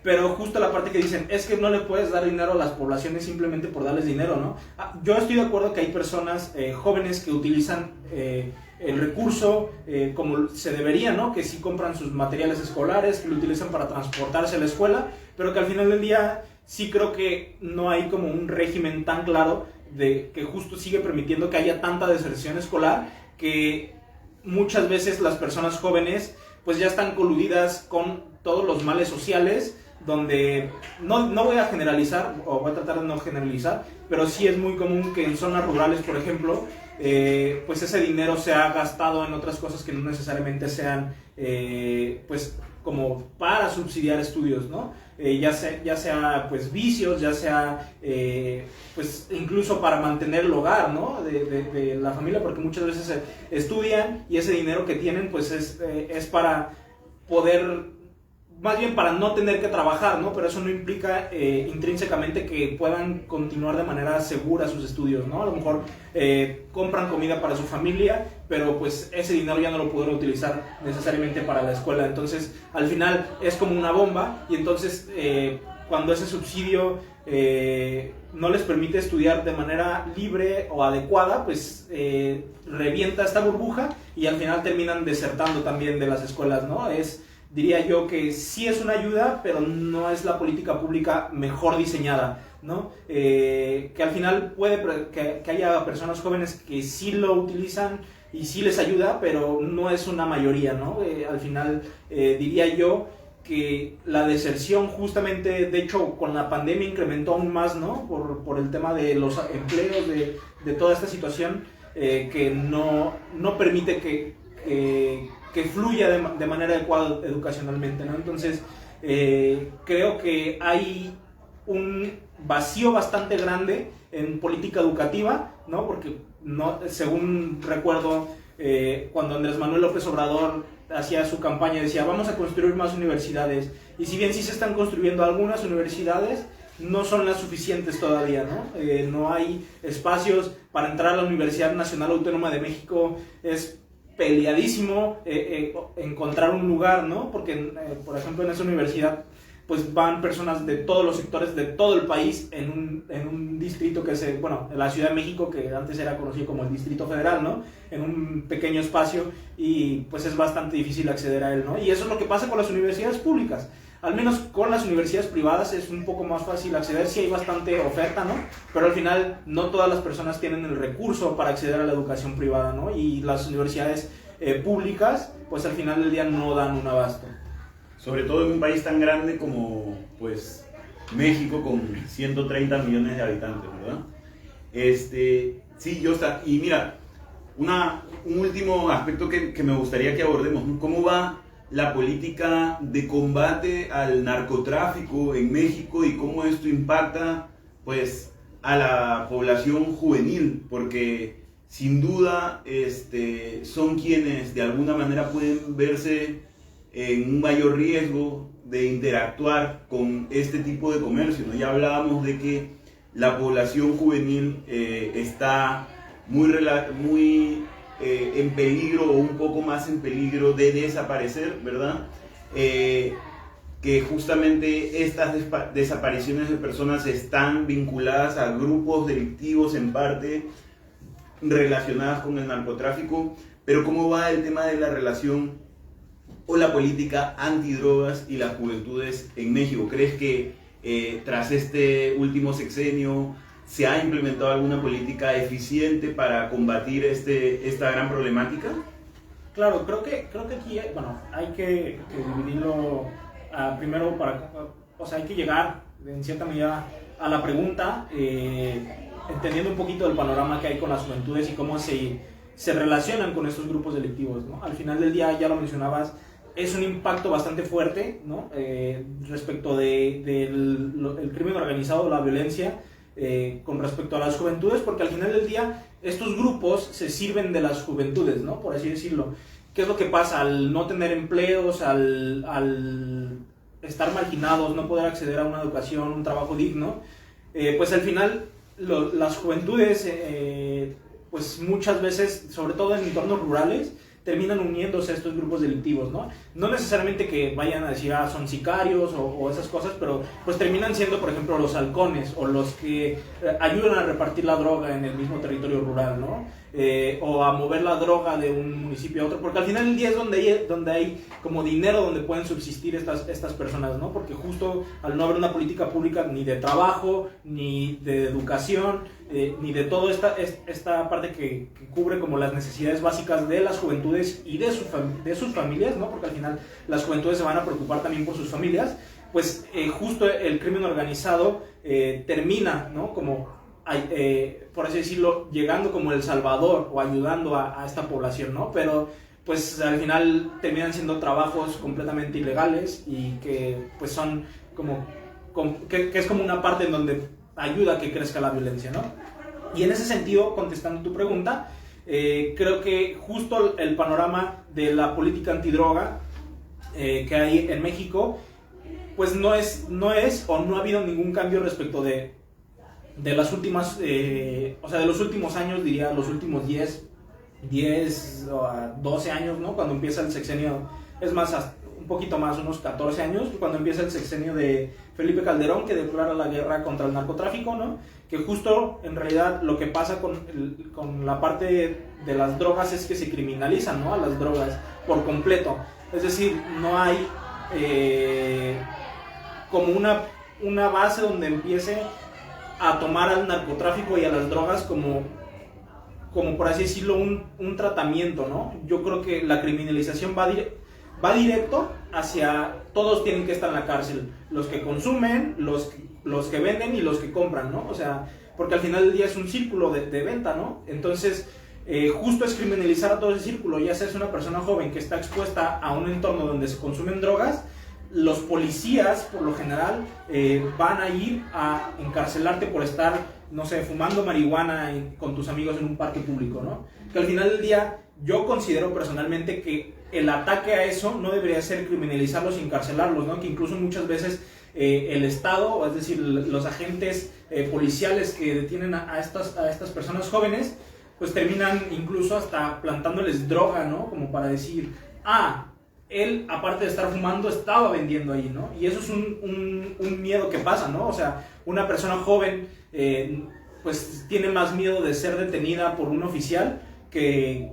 Pero justo la parte que dicen, es que no le puedes dar dinero a las poblaciones simplemente por darles dinero, ¿no? Yo estoy de acuerdo que hay personas jóvenes que utilizan el recurso como se debería, ¿no? Que sí compran sus materiales escolares, que lo utilizan para transportarse a la escuela, pero que al final del día sí creo que no hay como un régimen tan claro de que justo sigue permitiendo que haya tanta deserción escolar, que muchas veces las personas jóvenes pues ya están coludidas con todos los males sociales, donde no voy a generalizar, o voy a tratar de no generalizar, pero sí es muy común que en zonas rurales, por ejemplo, pues ese dinero se ha gastado en otras cosas que no necesariamente sean pues como para subsidiar estudios, ¿no? Ya sea pues vicios, ya sea pues incluso para mantener el hogar, ¿no? de la familia, porque muchas veces estudian y ese dinero que tienen pues es para poder, más bien para no tener que trabajar, ¿no? Pero eso no implica intrínsecamente que puedan continuar de manera segura sus estudios, ¿no? A lo mejor compran comida para su familia, pero pues ese dinero ya no lo pudieron utilizar necesariamente para la escuela. Entonces, al final es como una bomba, y entonces cuando ese subsidio no les permite estudiar de manera libre o adecuada, pues revienta esta burbuja y al final terminan desertando también de las escuelas, ¿no? Diría yo que sí es una ayuda, pero no es la política pública mejor diseñada, ¿no? Que al final puede que haya personas jóvenes que sí lo utilizan y sí les ayuda, pero no es una mayoría, ¿no? Al final diría yo que la deserción justamente, de hecho, con la pandemia incrementó aún más, ¿no? Por el tema de los empleos, de toda esta situación que no permite que fluya de manera adecuada educacionalmente, ¿no? Entonces, creo que hay un vacío bastante grande en política educativa, ¿no? Porque según recuerdo, cuando Andrés Manuel López Obrador hacía su campaña, decía, vamos a construir más universidades, y si bien sí se están construyendo algunas universidades, no son las suficientes todavía, ¿no? No hay espacios para entrar a la Universidad Nacional Autónoma de México, es peleadísimo encontrar un lugar, ¿no? Porque, por ejemplo, en esa universidad pues van personas de todos los sectores de todo el país en un distrito que es, bueno, en la Ciudad de México, que antes era conocido como el Distrito Federal, ¿no? En un pequeño espacio, y pues es bastante difícil acceder a él, ¿no? Y eso es lo que pasa con las universidades públicas. Al menos con las universidades privadas es un poco más fácil acceder, sí hay bastante oferta, ¿no? Pero al final no todas las personas tienen el recurso para acceder a la educación privada, ¿no? Y las universidades públicas, pues al final del día no dan un abasto. Sobre todo en un país tan grande como, pues, México, con 130 millones de habitantes, ¿verdad? Sí, y mira, un último aspecto que me gustaría que abordemos, ¿no? ¿Cómo va la política de combate al narcotráfico en México y cómo esto impacta, pues, a la población juvenil? Porque sin duda son quienes de alguna manera pueden verse en un mayor riesgo de interactuar con este tipo de comercio, ¿no? Ya hablábamos de que la población juvenil está muy en peligro, o un poco más en peligro de desaparecer, ¿verdad? Que justamente estas desapariciones de personas están vinculadas a grupos delictivos, en parte relacionadas con el narcotráfico. Pero ¿cómo va el tema de la relación o la política antidrogas y las juventudes en México? ¿Crees que tras este último sexenio se ha implementado alguna política eficiente para combatir esta gran problemática? Claro, creo que aquí, bueno, hay que dividirlo primero o sea, hay que llegar en cierta medida a la pregunta, entendiendo un poquito del panorama que hay con las juventudes y cómo se relacionan con estos grupos delictivos, ¿no? Al final del día, ya lo mencionabas, es un impacto bastante fuerte, ¿no? Respecto del crimen organizado, la violencia, con respecto a las juventudes, porque al final del día estos grupos se sirven de las juventudes, ¿no? Por así decirlo. ¿Qué es lo que pasa? Al no tener empleos, al estar marginados, no poder acceder a una educación, un trabajo digno, pues al final las juventudes, pues muchas veces, sobre todo en entornos rurales, terminan uniéndose a estos grupos delictivos, ¿no? No necesariamente que vayan a decir, son sicarios o esas cosas, pero pues terminan siendo, por ejemplo, los halcones o los que ayudan a repartir la droga en el mismo territorio rural, ¿no? O a mover la droga de un municipio a otro, porque al final del día es donde hay como dinero, donde pueden subsistir estas personas, ¿no? Porque justo al no haber una política pública ni de trabajo, ni de educación, ni de toda esta parte que cubre como las necesidades básicas de las juventudes y de sus familias, ¿no? Porque al final las juventudes se van a preocupar también por sus familias, pues justo el crimen organizado termina, ¿no? Como, por así decirlo, llegando como el salvador o ayudando a esta población, ¿no? Pero pues al final terminan siendo trabajos completamente ilegales y que pues son como que es como una parte en donde ayuda a que crezca la violencia, ¿no? Y en ese sentido, contestando tu pregunta, creo que justo el panorama de la política antidroga que hay en México, pues no es o no ha habido ningún cambio respecto de las últimas, o sea, de los últimos años, diría los últimos 10 o 12 años, ¿no? Cuando empieza el sexenio, es más, un poquito más, unos 14 años, cuando empieza el sexenio de Felipe Calderón, que declara la guerra contra el narcotráfico, ¿no? Que justo en realidad lo que pasa con la parte de las drogas es que se criminalizan, ¿no? A las drogas por completo. Es decir, no hay como una base donde empiece a tomar al narcotráfico y a las drogas como por así decirlo, un tratamiento, ¿no? Yo creo que la criminalización va directo hacia todos tienen que estar en la cárcel, los que consumen, los que venden y los que compran, ¿no? O sea, porque al final del día es un círculo de venta, ¿no? Entonces, justo es criminalizar a todo ese círculo, ya seas una persona joven que está expuesta a un entorno donde se consumen drogas, los policías, por lo general, van a ir a encarcelarte por estar, no sé, fumando marihuana con tus amigos en un parque público, ¿no? Que al final del día, yo considero personalmente que el ataque a eso no debería ser criminalizarlos y encarcelarlos, ¿no? Que incluso muchas veces el Estado, es decir, los agentes policiales que detienen a estas personas jóvenes, pues terminan incluso hasta plantándoles droga, ¿no? Como para decir, él, aparte de estar fumando, estaba vendiendo ahí, ¿no? Y eso es un miedo que pasa, ¿no? O sea, una persona joven, pues tiene más miedo de ser detenida por un oficial que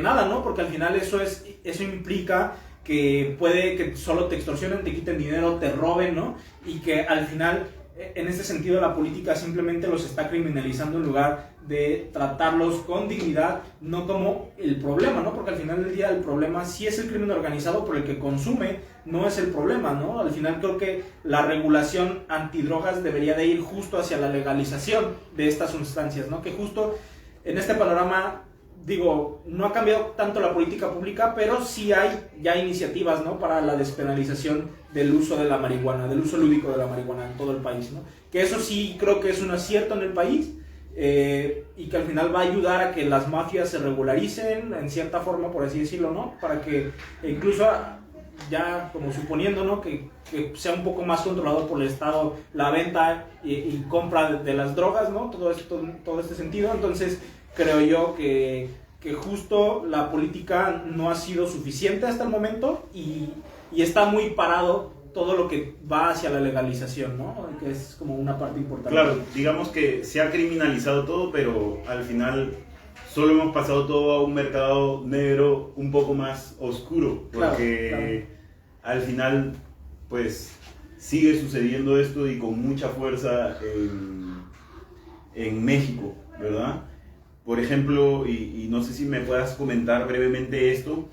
nada, ¿no? Porque al final eso implica que puede que solo te extorsionen, te quiten dinero, te roben, ¿no? Y que al final, en este sentido, la política simplemente los está criminalizando en lugar de tratarlos con dignidad, no como el problema, ¿no? Porque al final del día el problema sí es el crimen organizado, pero el que consume no es el problema, ¿no? Al final creo que la regulación antidrogas debería de ir justo hacia la legalización de estas sustancias, ¿no? Que justo en este panorama, digo, no ha cambiado tanto la política pública, pero sí hay ya iniciativas, ¿no? Para la despenalización del uso de la marihuana, del uso lúdico de la marihuana en todo el país, ¿no? Que eso sí creo que es un acierto en el país, y que al final va a ayudar a que las mafias se regularicen en cierta forma, por así decirlo, ¿no? Para que incluso ya como suponiendo, ¿no? que sea un poco más controlado por el Estado la venta y compra de las drogas, ¿no? Todo este sentido. Entonces creo yo que justo la política no ha sido suficiente hasta el momento y está muy parado todo lo que va hacia la legalización, ¿no? Que es como una parte importante. Claro, digamos que se ha criminalizado todo, pero al final solo hemos pasado todo a un mercado negro un poco más oscuro, porque al final pues sigue sucediendo esto y con mucha fuerza en México, ¿verdad? Por ejemplo, y no sé si me puedas comentar brevemente esto,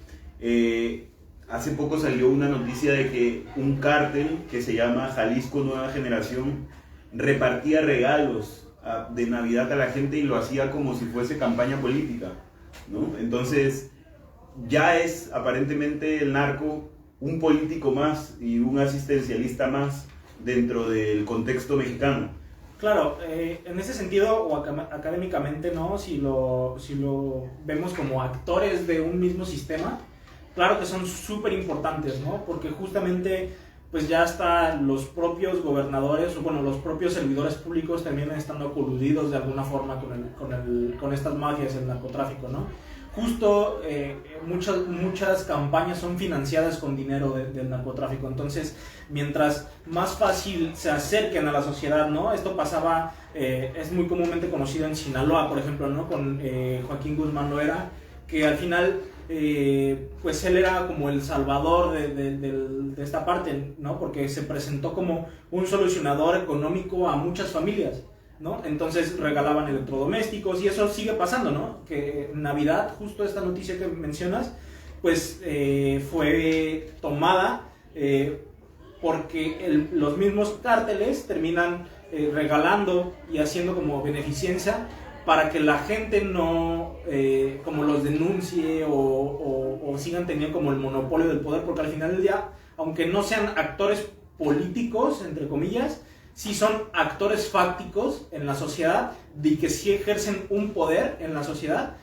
hace poco salió una noticia de que un cártel que se llama Jalisco Nueva Generación repartía regalos de Navidad a la gente y lo hacía como si fuese campaña política, ¿no? Entonces ya es aparentemente el narco un político más y un asistencialista más dentro del contexto mexicano. Claro, en ese sentido, o académicamente, ¿no? Si lo vemos como actores de un mismo sistema, claro que son súper importantes, ¿no? Porque justamente pues ya hasta los propios gobernadores, o bueno, los propios servidores públicos también están coludidos de alguna forma con estas mafias, el narcotráfico, ¿no? Justo muchas campañas son financiadas con dinero del narcotráfico. Entonces, mientras más fácil se acerquen a la sociedad, ¿no? Esto pasaba, es muy comúnmente conocido en Sinaloa, por ejemplo, ¿no? Con Joaquín Guzmán Loera, que al final pues él era como el salvador de esta parte, ¿no? Porque se presentó como un solucionador económico a muchas familias, ¿no? Entonces regalaban electrodomésticos y eso sigue pasando, ¿no? Que en Navidad, justo esta noticia que mencionas, pues fue tomada porque los mismos cárteles terminan regalando y haciendo como beneficencia para que la gente no como los denuncie o sigan teniendo como el monopolio del poder, porque al final del día, aunque no sean actores políticos, entre comillas, sí son actores fácticos en la sociedad, y que sí ejercen un poder en la sociedad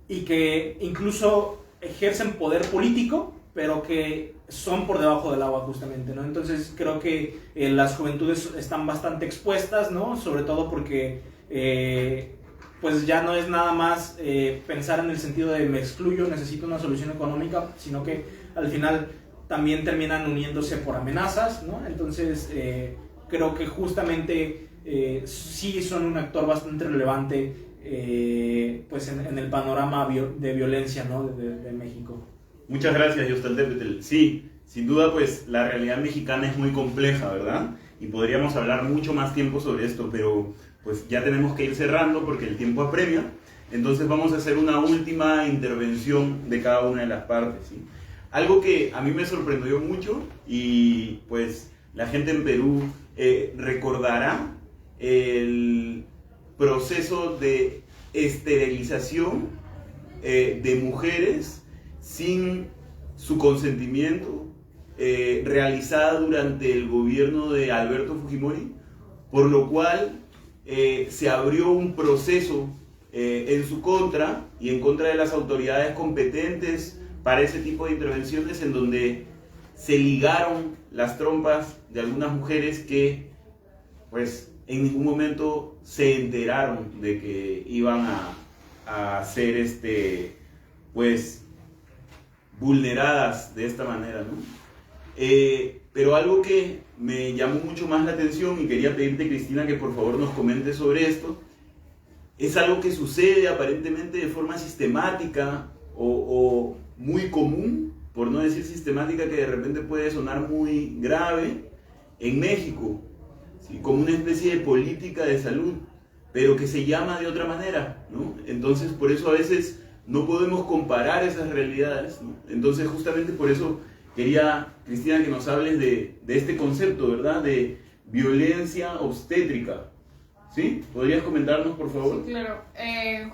y que incluso ejercen poder político, pero que son por debajo del agua justamente, ¿no? Entonces creo que las juventudes están bastante expuestas, ¿no? Sobre todo porque pues ya no es nada más pensar en el sentido de me excluyo, necesito una solución económica, sino que al final también terminan uniéndose por amenazas, ¿no? Entonces creo que justamente sí son un actor bastante relevante pues en el panorama de violencia, ¿no? de México. Muchas gracias, Yostaltepetl. Sí, sin duda pues la realidad mexicana es muy compleja, ¿verdad? Y podríamos hablar mucho más tiempo sobre esto, pero pues ya tenemos que ir cerrando porque el tiempo apremia. Entonces vamos a hacer una última intervención de cada una de las partes, ¿sí? Algo que a mí me sorprendió mucho y pues la gente en Perú recordará el proceso de esterilización de mujeres sin su consentimiento realizada durante el gobierno de Alberto Fujimori, por lo cual se abrió un proceso en su contra y en contra de las autoridades competentes para ese tipo de intervenciones, en donde se ligaron las trompas de algunas mujeres que pues en ningún momento se enteraron de que iban a ser pues vulneradas de esta manera, ¿no? Pero algo que me llamó mucho más la atención y quería pedirte, Cristina, que por favor nos comentes sobre esto, es algo que sucede aparentemente de forma sistemática o muy común, por no decir sistemática, que de repente puede sonar muy grave, en México, ¿sí? Como una especie de política de salud, pero que se llama de otra manera, ¿no? Entonces, por eso a veces no podemos comparar esas realidades, ¿no? Entonces, justamente por eso quería, Cristina, que nos hables de este concepto, ¿verdad? De violencia obstétrica. ¿Sí? ¿Podrías comentarnos, por favor? Sí, claro.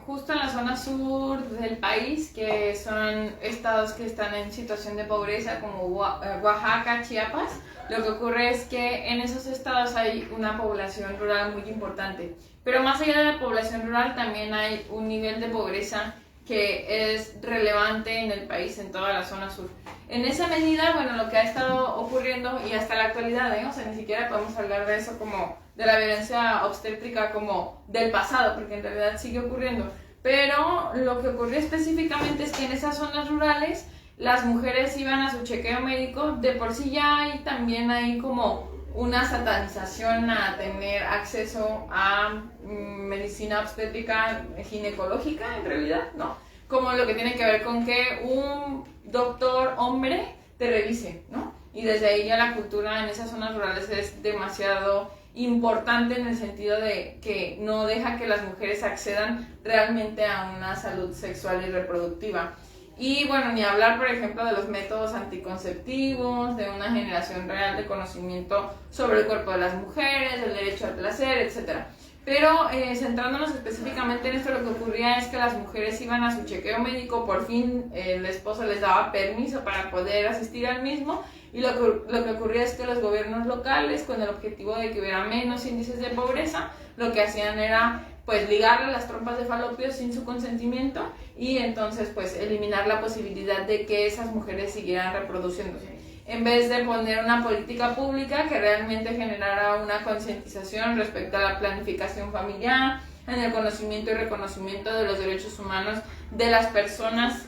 Justo en la zona sur del país, que son estados que están en situación de pobreza, como Oaxaca, Chiapas, lo que ocurre es que en esos estados hay una población rural muy importante. Pero más allá de la población rural, también hay un nivel de pobreza que es relevante en el país, en toda la zona sur. En esa medida, bueno, lo que ha estado ocurriendo, y hasta la actualidad, o sea, ni siquiera podemos hablar de eso como de la violencia obstétrica como del pasado, porque en realidad sigue ocurriendo. Pero lo que ocurrió específicamente es que en esas zonas rurales las mujeres iban a su chequeo médico, de por sí ya hay también hay como una satanización a tener acceso a medicina obstétrica ginecológica, en realidad, ¿no? Como lo que tiene que ver con que un doctor hombre te revise, ¿no? Y desde ahí ya la cultura en esas zonas rurales es demasiado importante, en el sentido de que no deja que las mujeres accedan realmente a una salud sexual y reproductiva. Y bueno, ni hablar, por ejemplo, de los métodos anticonceptivos, de una generación real de conocimiento sobre el cuerpo de las mujeres, del derecho al placer, etc. Pero centrándonos específicamente en esto, lo que ocurría es que las mujeres iban a su chequeo médico, por fin el esposo les daba permiso para poder asistir al mismo, y lo que ocurría es que los gobiernos locales, con el objetivo de que hubiera menos índices de pobreza, lo que hacían era pues ligarle las trompas de falopio sin su consentimiento, y entonces pues eliminar la posibilidad de que esas mujeres siguieran reproduciéndose, en vez de poner una política pública que realmente generara una concientización respecto a la planificación familiar, en el conocimiento y reconocimiento de los derechos humanos de las personas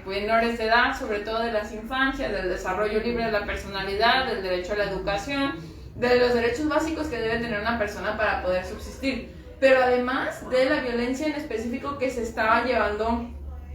menores de edad, sobre todo de las infancias, del desarrollo libre de la personalidad, del derecho a la educación, de los derechos básicos que debe tener una persona para poder subsistir. Pero además de la violencia en específico que se estaba llevando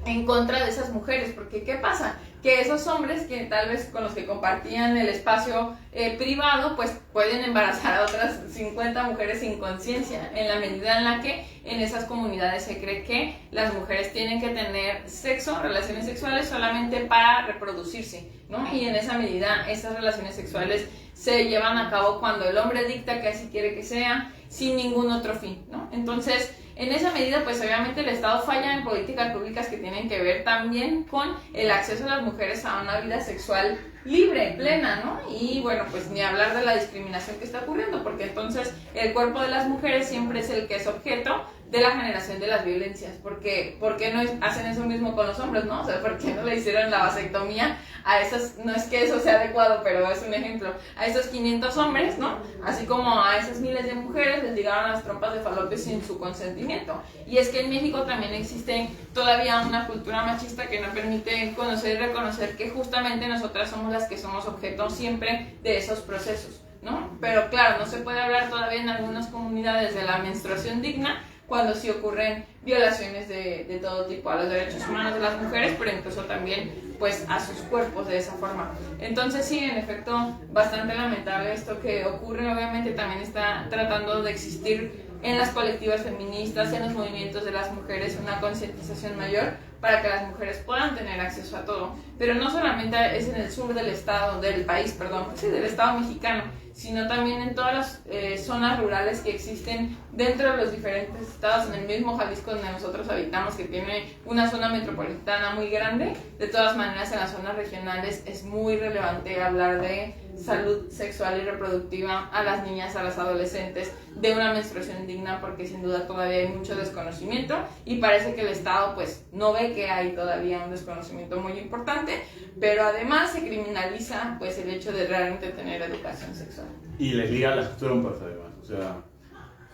en contra de esas mujeres, porque ¿qué pasa? Que esos hombres que tal vez con los que compartían el espacio privado, pues pueden embarazar a otras 50 mujeres sin conciencia, en la medida en la que en esas comunidades se cree que las mujeres tienen que tener sexo, relaciones sexuales solamente para reproducirse, ¿no? Y en esa medida esas relaciones sexuales se llevan a cabo cuando el hombre dicta que así quiere que sea, sin ningún otro fin, ¿no? Entonces, en esa medida, pues obviamente el Estado falla en políticas públicas que tienen que ver también con el acceso de las mujeres a una vida sexual libre, plena, ¿no? Y bueno, pues ni hablar de la discriminación que está ocurriendo, porque entonces el cuerpo de las mujeres siempre es el que es objeto de la generación de las violencias. Porque ¿por qué no hacen eso mismo con los hombres, no? O sea, ¿por qué no le hicieron la vasectomía a esos, no es que eso sea adecuado, pero es un ejemplo, a esos 500 hombres, ¿no? Así como a esas miles de mujeres les ligaron las trompas de falopio sin su consentimiento. Y es que en México también existe todavía una cultura machista que no permite conocer y reconocer que justamente nosotras somos las que somos objeto siempre de esos procesos, ¿no? Pero claro, no se puede hablar todavía en algunas comunidades de la menstruación digna, cuando sí ocurren violaciones de todo tipo a los derechos humanos de las mujeres, pero incluso también pues a sus cuerpos de esa forma. Entonces sí, en efecto, bastante lamentable esto que ocurre. Obviamente también está tratando de existir en las colectivas feministas, en los movimientos de las mujeres, una concientización mayor para que las mujeres puedan tener acceso a todo. Pero no solamente es en el sur del estado, del país, del estado mexicano, sino también en todas las zonas rurales que existen dentro de los diferentes estados, en el mismo Jalisco donde nosotros habitamos, que tiene una zona metropolitana muy grande. De todas maneras, en las zonas regionales es muy relevante hablar de salud sexual y reproductiva a las niñas, a las adolescentes, de una menstruación digna, porque sin duda todavía hay mucho desconocimiento y parece que el Estado pues no ve que hay todavía un desconocimiento muy importante, pero además se criminaliza pues el hecho de realmente tener educación sexual. Y les liga las trompas además, o sea,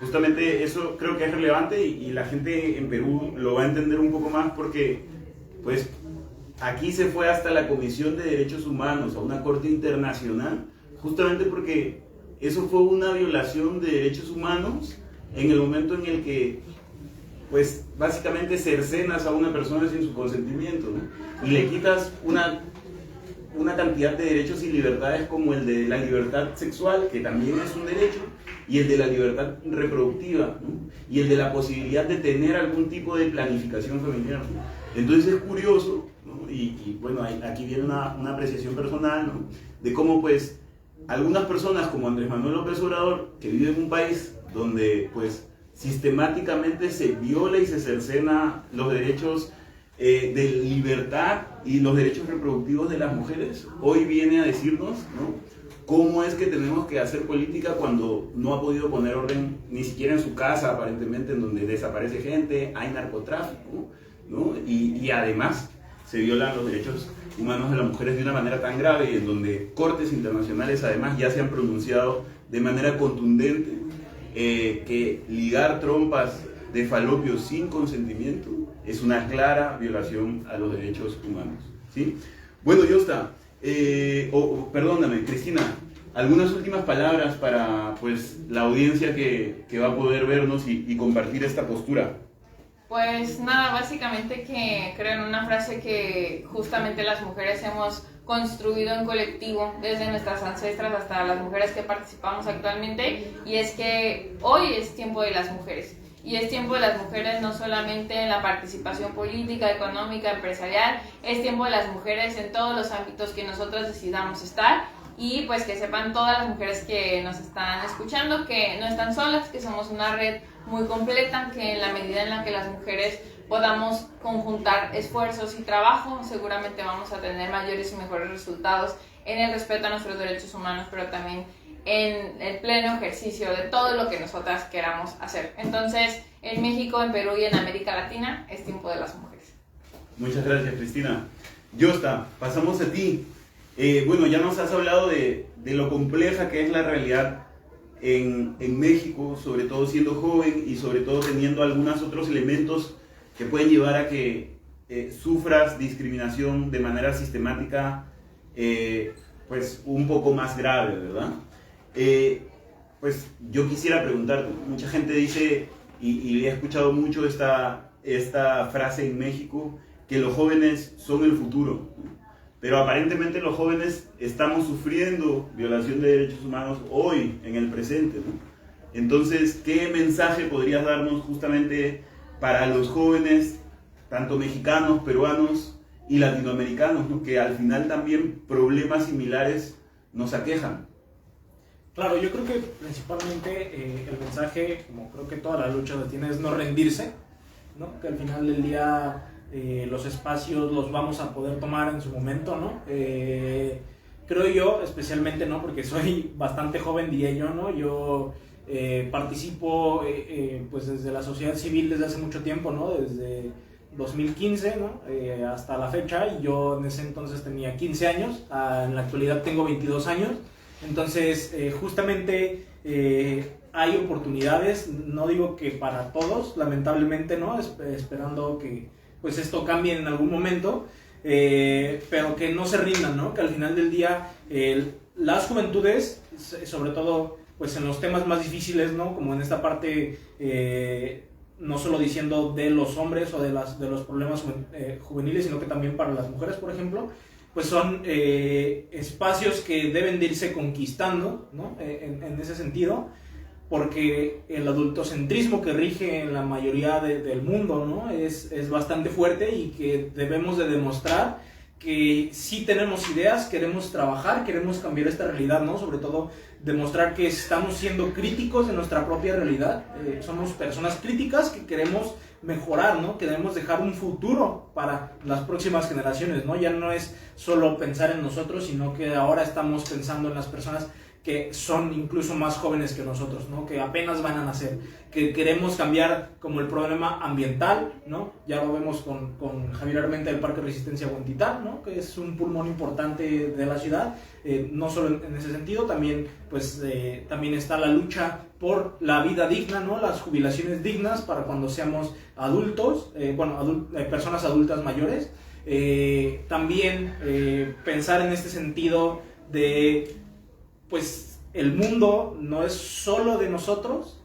justamente eso creo que es relevante y la gente en Perú lo va a entender un poco más porque pues aquí se fue hasta la Comisión de Derechos Humanos, a una corte internacional, justamente porque eso fue una violación de derechos humanos en el momento en el que, pues, básicamente cercenas a una persona sin su consentimiento, ¿no? Y le quitas una cantidad de derechos y libertades como el de la libertad sexual, que también es un derecho, y el de la libertad reproductiva, ¿no? Y el de la posibilidad de tener algún tipo de planificación familiar, ¿no? Entonces es curioso, ¿no? Y bueno, aquí viene una apreciación personal, ¿no? De cómo pues algunas personas como Andrés Manuel López Obrador, que vive en un país donde pues sistemáticamente se viola y se cercena los derechos de libertad y los derechos reproductivos de las mujeres, hoy viene a decirnos, ¿no?, cómo es que tenemos que hacer política cuando no ha podido poner orden ni siquiera en su casa, aparentemente, en donde desaparece gente, hay narcotráfico, ¿no? Y además se violan los derechos humanos de las mujeres de una manera tan grave, y en donde cortes internacionales además ya se han pronunciado de manera contundente que ligar trompas de falopio sin consentimiento es una clara violación a los derechos humanos, ¿sí? Bueno, Yosta, perdóname, Cristina, algunas últimas palabras para pues la audiencia que va a poder vernos y compartir esta postura. Pues nada, básicamente que creo en una frase que justamente las mujeres hemos construido en colectivo, desde nuestras ancestras hasta las mujeres que participamos actualmente, y es que hoy es tiempo de las mujeres. Y es tiempo de las mujeres no solamente en la participación política, económica, empresarial, es tiempo de las mujeres en todos los ámbitos que nosotros decidamos estar, y pues que sepan todas las mujeres que nos están escuchando que no están solas, que somos una red muy completa, que en la medida en la que las mujeres podamos conjuntar esfuerzos y trabajo, seguramente vamos a tener mayores y mejores resultados en el respeto a nuestros derechos humanos, pero también en el pleno ejercicio de todo lo que nosotras queramos hacer. Entonces, en México, en Perú y en América Latina, es tiempo de las mujeres. Muchas gracias, Cristina. Yosta, pasamos a ti. Bueno, ya nos has hablado de lo compleja que es la realidad en México, sobre todo siendo joven y sobre todo teniendo algunos otros elementos que pueden llevar a que sufras discriminación de manera sistemática, pues un poco más grave, ¿verdad? Pues yo quisiera preguntar, mucha gente dice, y he escuchado mucho esta frase en México, que los jóvenes son el futuro, ¿no? Pero aparentemente los jóvenes estamos sufriendo violación de derechos humanos hoy, en el presente, ¿no? Entonces, ¿qué mensaje podrías darnos justamente para los jóvenes, tanto mexicanos, peruanos y latinoamericanos, ¿no?, que al final también problemas similares nos aquejan? Claro, yo creo que principalmente el mensaje, como creo que toda la lucha lo tiene, es no rendirse, ¿no? Que al final del día los espacios los vamos a poder tomar en su momento, ¿no? Creo yo, especialmente, ¿no?, porque soy bastante joven, diría yo, ¿no? Yo participo pues desde la sociedad civil desde hace mucho tiempo, ¿no? Desde 2015, ¿no? Hasta la fecha, y yo en ese entonces tenía 15 años, en la actualidad tengo 22 años. Entonces, justamente hay oportunidades, no digo que para todos, lamentablemente, ¿no? Esperando que pues esto cambie en algún momento, pero que no se rindan, ¿no? Que al final del día las juventudes, sobre todo pues en los temas más difíciles, ¿no?, como en esta parte, no solo diciendo de los hombres o de los problemas juveniles, sino que también para las mujeres, por ejemplo, pues son espacios que deben de irse conquistando, ¿no?, en ese sentido, porque el adultocentrismo que rige en la mayoría del mundo, ¿no?, es bastante fuerte, y que debemos de demostrar que sí tenemos ideas, queremos trabajar, queremos cambiar esta realidad, ¿no? Sobre todo demostrar que estamos siendo críticos de nuestra propia realidad, somos personas críticas que queremos mejorar, ¿no? Queremos dejar un futuro para las próximas generaciones, ¿no? Ya no es solo pensar en nosotros, sino que ahora estamos pensando en las personas que son incluso más jóvenes que nosotros, ¿no?, que apenas van a nacer, que queremos cambiar como el problema ambiental, ¿no? Ya lo vemos con Javier Armenta del Parque Resistencia Huentitán, ¿no?, que es un pulmón importante de la ciudad, no solo en ese sentido, también, pues, también está la lucha por la vida digna, ¿no?, las jubilaciones dignas para cuando seamos adultos, personas adultas mayores. También pensar en este sentido de, pues, el mundo no es solo de nosotros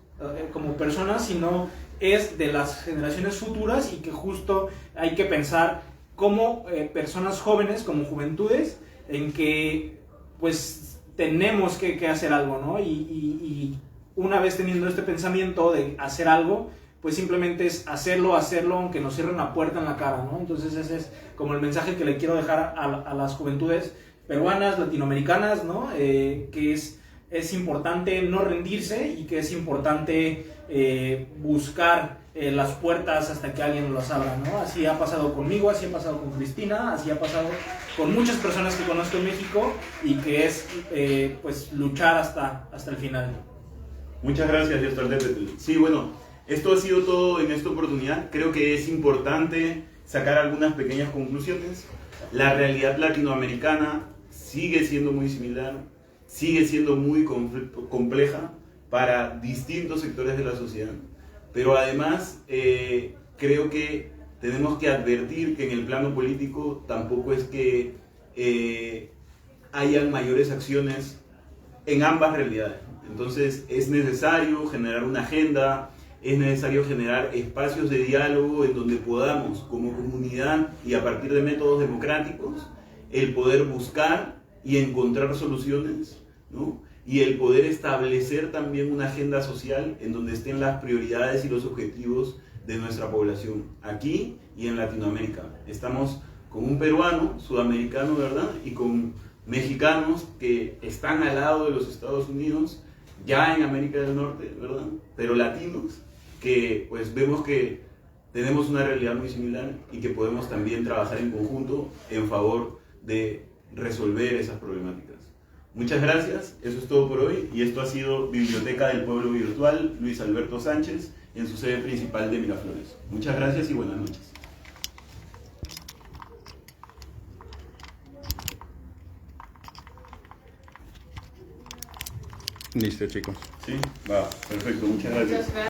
como personas, sino es de las generaciones futuras, y que justo hay que pensar como personas jóvenes, como juventudes, en que pues tenemos que hacer algo, ¿no? Y una vez teniendo este pensamiento de hacer algo, pues simplemente es hacerlo, aunque nos cierren la puerta en la cara, ¿no? Entonces ese es como el mensaje que le quiero dejar a las juventudes peruanas, latinoamericanas, ¿no? Que es importante no rendirse, y que es importante buscar las puertas hasta que alguien las abra, ¿no? Así ha pasado conmigo, así ha pasado con Cristina, así ha pasado con muchas personas que conozco en México, y que es pues luchar hasta el final. Muchas gracias, Yostaldepetl. Sí, bueno, esto ha sido todo en esta oportunidad. Creo que es importante sacar algunas pequeñas conclusiones. La realidad latinoamericana sigue siendo muy similar, sigue siendo muy compleja para distintos sectores de la sociedad, pero además creo que tenemos que advertir que en el plano político tampoco es que hayan mayores acciones en ambas realidades. Entonces es necesario generar una agenda, es necesario generar espacios de diálogo en donde podamos, como comunidad y a partir de métodos democráticos, el poder buscar y encontrar soluciones, ¿no? Y el poder establecer también una agenda social en donde estén las prioridades y los objetivos de nuestra población, aquí y en Latinoamérica. Estamos con un peruano, sudamericano, ¿verdad? Y con mexicanos que están al lado de los Estados Unidos, ya en América del Norte, ¿verdad? Pero latinos, que pues vemos que tenemos una realidad muy similar y que podemos también trabajar en conjunto en favor de resolver esas problemáticas. Muchas gracias, eso es todo por hoy, y esto ha sido Biblioteca del Pueblo Virtual, Luis Alberto Sánchez, en su sede principal de Miraflores. Muchas gracias y buenas noches. Listo, chicos. Sí, va, perfecto, muchas gracias. Muchas gracias.